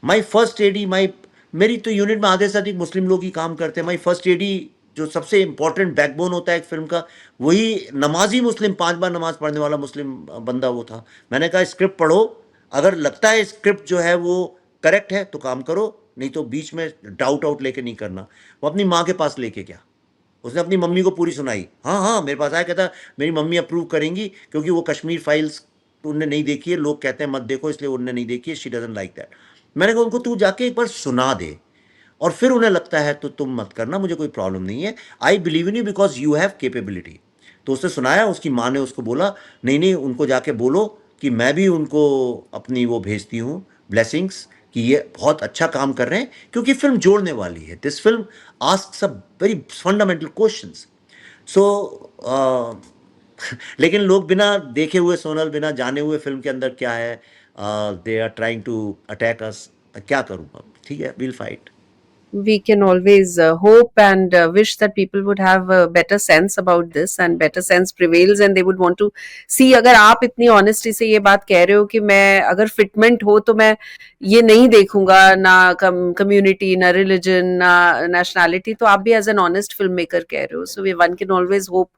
माई फर्स्ट एडी माई मेरी तो यूनिट में आधे से अधिक मुस्लिम लोग ही काम करते हैं। माई फर्स्ट एडी जो सबसे इंपॉर्टेंट बैकबोन होता है एक फिल्म का, वही नमाजी मुस्लिम, 5 बार नमाज पढ़ने वाला मुस्लिम बंदा वो था। मैंने कहा स्क्रिप्ट पढ़ो, अगर लगता है स्क्रिप्ट जो है वो करेक्ट है तो काम करो, नहीं तो बीच में डाउट आउट लेके नहीं करना। वो अपनी माँ के पास लेके गया, उसने अपनी मम्मी को पूरी सुनाई। हाँ हाँ, मेरे पास आया, कहता मेरी मम्मी अप्रूव करेंगी क्योंकि वो कश्मीर फाइल्स उनने नहीं देखी है, लोग कहते हैं मत देखो इसलिए उनने नहीं देखी है, शी डजंट लाइक दैट। मैंने कहा उनको तू जाके एक बार सुना दे और फिर उन्हें लगता है तो तुम मत करना, मुझे कोई प्रॉब्लम नहीं है। I believe in you because you have capability. तो उसने सुनाया, उसकी माँ ने उसको बोला नहीं नहीं उनको जाके बोलो कि मैं भी उनको अपनी वो भेजती हूँ ब्लेसिंग्स कि ये बहुत अच्छा काम कर रहे हैं, क्योंकि फिल्म जोड़ने वाली है। This film asks a very fundamental questions. So लेकिन लोग बिना देखे हुए, सोनल बिना जाने हुए फिल्म के अंदर क्या है, they are trying to attack us. क्या करूँ अब, ठीक है, will fight. We can always hope and wish that people would have a better sense about this and better sense prevails and they would want to see। अगर आप इतनी honesty से ये बात कह रहे हो कि मैं अगर फिटमेंट हो तो मैं ये नहीं देखूंगा, ना कम्युनिटी, ना रिलीजन, ना नेशनैलिटी, तो आप भी as an honest film maker कह रहे हो। So one can always hope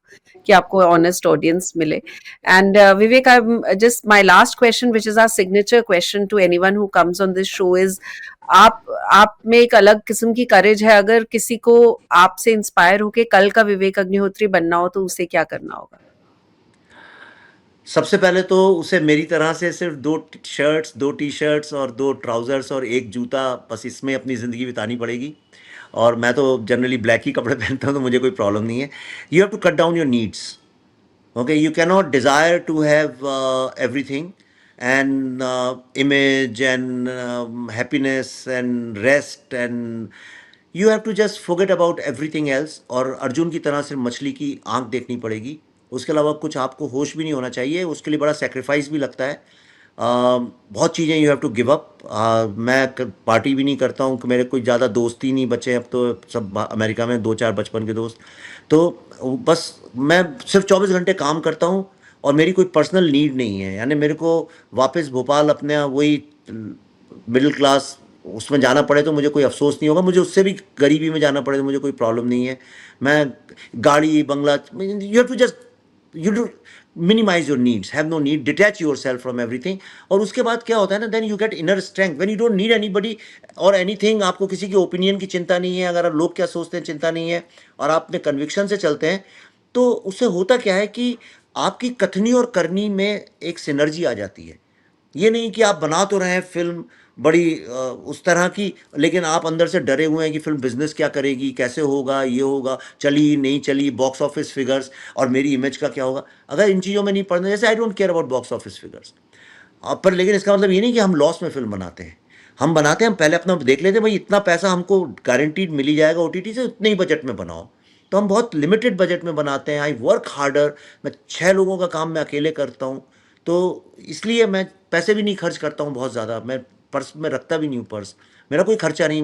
कि आपको ऑनेस्ट ऑडियंस मिले। And Vivek, I just my last question which is our signature question to anyone who comes on this show is, आप में एक अलग किस्म की करेज है। अगर किसी को आपसे इंस्पायर होके कल का विवेक अग्निहोत्री बनना हो तो उसे क्या करना होगा? सबसे पहले तो उसे मेरी तरह से सिर्फ 2 शर्ट्स, 2 टी-शर्ट्स और 2 ट्राउज़र्स और 1 जूता, बस इसमें अपनी ज़िंदगी बितानी पड़ेगी। और मैं तो जनरली ब्लैक ही कपड़े पहनता हूँ, तो मुझे कोई प्रॉब्लम नहीं है। You have to cut down your needs. Okay, you cannot desire to have everything and image and happiness and rest, and you have to just forget about everything else। और अर्जुन की तरह सिर्फ मछली की आंख देखनी पड़ेगी, उसके अलावा कुछ आपको होश भी नहीं होना चाहिए। उसके लिए बड़ा सेक्रीफाइस भी लगता है। बहुत चीज़ें you have to give up. मैं पार्टी भी नहीं करता हूँ कि मेरे कोई ज़्यादा दोस्त ही नहीं बचे, अब तो सब अमेरिका में 2-4 बचपन के दोस्त। तो बस मैं सिर्फ 24 घंटे काम करता हूँ और मेरी कोई पर्सनल नीड नहीं है। यानी मेरे को वापस भोपाल अपने वही मिडिल क्लास उसमें जाना पड़े तो मुझे कोई अफसोस नहीं होगा, मुझे उससे भी गरीबी में जाना पड़े तो मुझे कोई प्रॉब्लम नहीं है। मैं गाड़ी बंगला, you have to just you do minimise your needs, have no need, detach your self from everything. और उसके बाद क्या होता है ना, then you get inner strength when you don't need anybody और एनीथिंग। आपको किसी की ओपिनियन की चिंता नहीं है, अगर लोग क्या सोचते हैं चिंता नहीं है, और आप अपने कन्विक्शन से चलते हैं, तो उससे होता क्या है कि आपकी कथनी और करनी में एक सिनर्जी आ जाती है। ये नहीं कि आप बना तो रहे हैं फिल्म बड़ी उस तरह की, लेकिन आप अंदर से डरे हुए हैं कि फिल्म बिजनेस क्या करेगी, कैसे होगा, ये होगा, चली नहीं चली, बॉक्स ऑफिस फिगर्स और मेरी इमेज का क्या होगा। अगर इन चीज़ों में नहीं पड़ना, जैसे I don't care about box office figures पर, लेकिन इसका मतलब ये नहीं कि हम लॉस में फिल्म बनाते हैं। हम बनाते हैं, हम पहले अपना देख लेते हैं भाई इतना पैसा हमको गारंटीड मिल ही जाएगा ओटीटी से, उतने ही बजट में बनाओ। तो हम बहुत लिमिटेड बजट में बनाते हैं। आई वर्क हार्डर, मैं 6 लोगों का काम मैं अकेले करता हूँ, तो इसलिए मैं पैसे भी नहीं खर्च करता हूँ बहुत ज़्यादा। मैं पर्स में रखता भी नहीं हूँ पर्स, मेरा कोई खर्चा नहीं,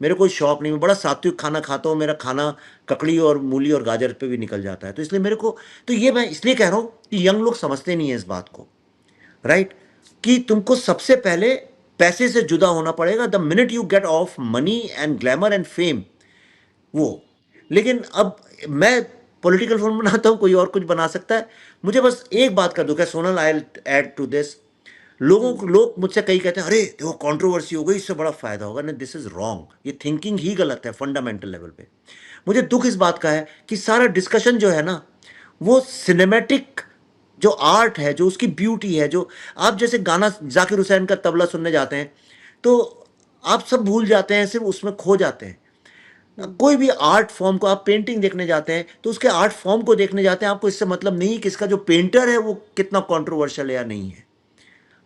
मेरे कोई शौक नहीं, मैं बड़ा सात्विक खाना खाता हूँ। मेरा खाना ककड़ी और मूली और गाजर पे भी निकल जाता है। तो इसलिए मेरे को, तो ये मैं इसलिए कह रहा हूँ कि यंग लोग समझते नहीं है इस बात को, राइट, कि तुमको सबसे पहले पैसे से जुदा होना पड़ेगा। The minute you get of money and glamour and fame, वो। लेकिन अब मैं पॉलिटिकल फिल्म बनाता हूँ, कोई और कुछ बना सकता है। मुझे बस एक बात का दुख है Sonal, I add to this. लोग मुझसे कई कहते हैं अरे देखो कंट्रोवर्सी हो गई, इससे बड़ा फायदा होगा। नहीं, दिस इज रॉन्ग। ये थिंकिंग ही गलत है फंडामेंटल लेवल पे। मुझे दुख इस बात का है कि सारा डिस्कशन जो है ना, वो सिनेमैटिक जो आर्ट है, जो उसकी ब्यूटी है, जो आप जैसे गाना जाकिर हुसैन का तबला सुनने जाते हैं तो आप सब भूल जाते हैं, सिर्फ उसमें खो जाते हैं। कोई भी आर्ट फॉर्म को, आप पेंटिंग देखने जाते हैं तो उसके आर्ट फॉर्म को देखने जाते हैं, आपको इससे मतलब नहीं कि इसका जो पेंटर है वो कितना कंट्रोवर्शियल है या नहीं है,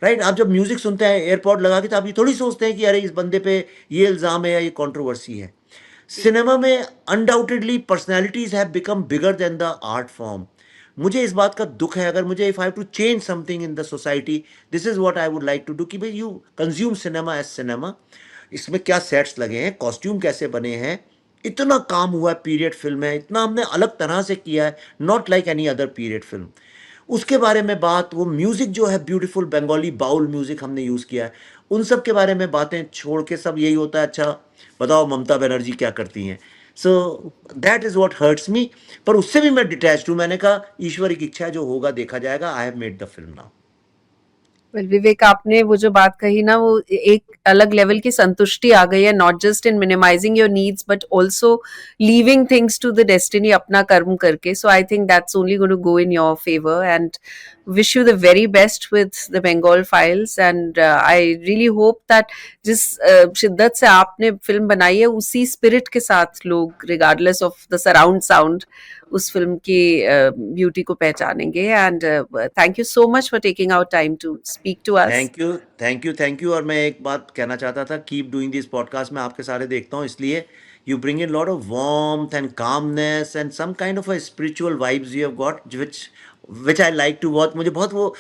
राइट। आप जब म्यूजिक सुनते हैं एयरपॉड लगा के, तो आप ये थोड़ी सोचते हैं कि अरे इस बंदे पे ये इल्ज़ाम है या ये कंट्रोवर्सी है। सिनेमा में undoubtedly personalities have become bigger than the art form. मुझे इस बात का दुख है। अगर मुझे if I have to change something in the society, this is what I would like to do, कि भाई you consume cinema as cinema, इसमें क्या सेट्स लगे हैं, कॉस्ट्यूम कैसे बने हैं, इतना काम हुआ है, पीरियड फिल्म है, इतना हमने अलग तरह से किया है, not like any other period film. उसके बारे में बात, वो म्यूज़िक जो है ब्यूटीफुल बंगाली बाउल म्यूज़िक हमने यूज़ किया है, उन सब के बारे में बातें छोड़ के सब यही होता है, अच्छा बताओ ममता बनर्जी क्या करती हैं। So that is what hurts me. पर उससे भी मैं डिटैच्ड हूँ, मैंने कहा ईश्वर की इच्छा है, जो होगा देखा जाएगा, I have made the film now. Well, विवेक, आपने वो जो बात कही ना, वो एक अलग लेवल की संतुष्टि आ गई है, not just in minimising your needs but also leaving things to the destiny अपना कर्म करके. So I think that's only going to go in your favour and wish you the very best with the Bengal Files. And I really hope that जिस शिद्दत से आपने film बनाई है, उसी स्पिरिट के साथ लोग regardless of the surround sound उस फिल्म की ब्यूटी को पहचानेंगे. And thank you so much for taking out time to speak to us. Thank you. और मैं एक बात कहना चाहता था, कीप डूइंग दिस पॉडकास्ट, मैं आपके सारे देखता हूँ, इसलिए you bring in lot of warmth and calmness and some kind of a spiritual vibes you have got, which I like to watch. मुझे बहुत वो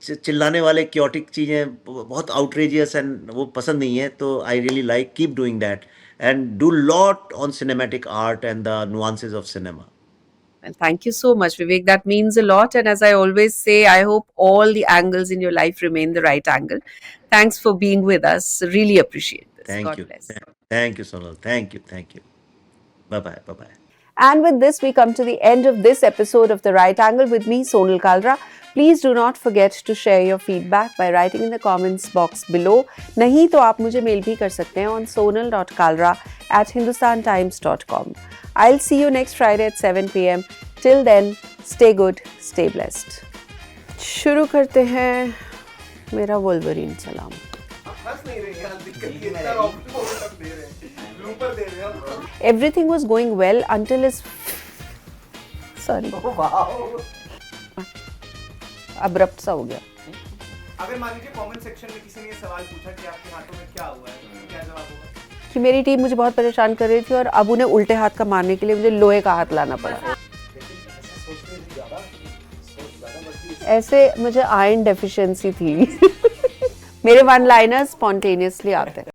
चिल्लाने वाले क्योटिक चीज़ें, बहुत आउटरेजियस एंड वो पसंद नहीं है, तो I really like, keep doing that and do lot on cinematic art and the nuances of cinema. And thank you so much, Vivek. That means a lot. And as I always say, I hope all the angles in your life remain the right angle. Thanks for being with us. Really appreciate this. Thank God you. bless. Thank you, Sonal. Thank you. Bye-bye. And with this, we come to the end of this episode of The Right Angle with me, Sonal Kalra. Please do not forget to share your feedback by writing in the comments box below. नहीं तो आप मुझे mail भी कर सकते हैं on sonal.kalra@hindustantimes.com. I'll see you next Friday at 7 p.m. Till then, stay good, stay blessed. शुरू करते हैं मेरा वोल्वरीन सलाम. Everything was going well until his sorry. Abrupt सा हो गया. अगर मान लीजिए कमेंट सेक्शन में किसी ने ये सवाल पूछा कि आपके हाथों में क्या हुआ है, तो क्या जवाब होगा? कि मेरी टीम मुझे बहुत परेशान कर रही थी और अब उन्हें उल्टे हाथ का मारने के लिए मुझे लोहे का हाथ लाना पड़ा. ऐसे मुझे आयरन डेफिशिएंसी थी. मेरे वन लाइनर स्पॉन्टेनियसली आते हैं.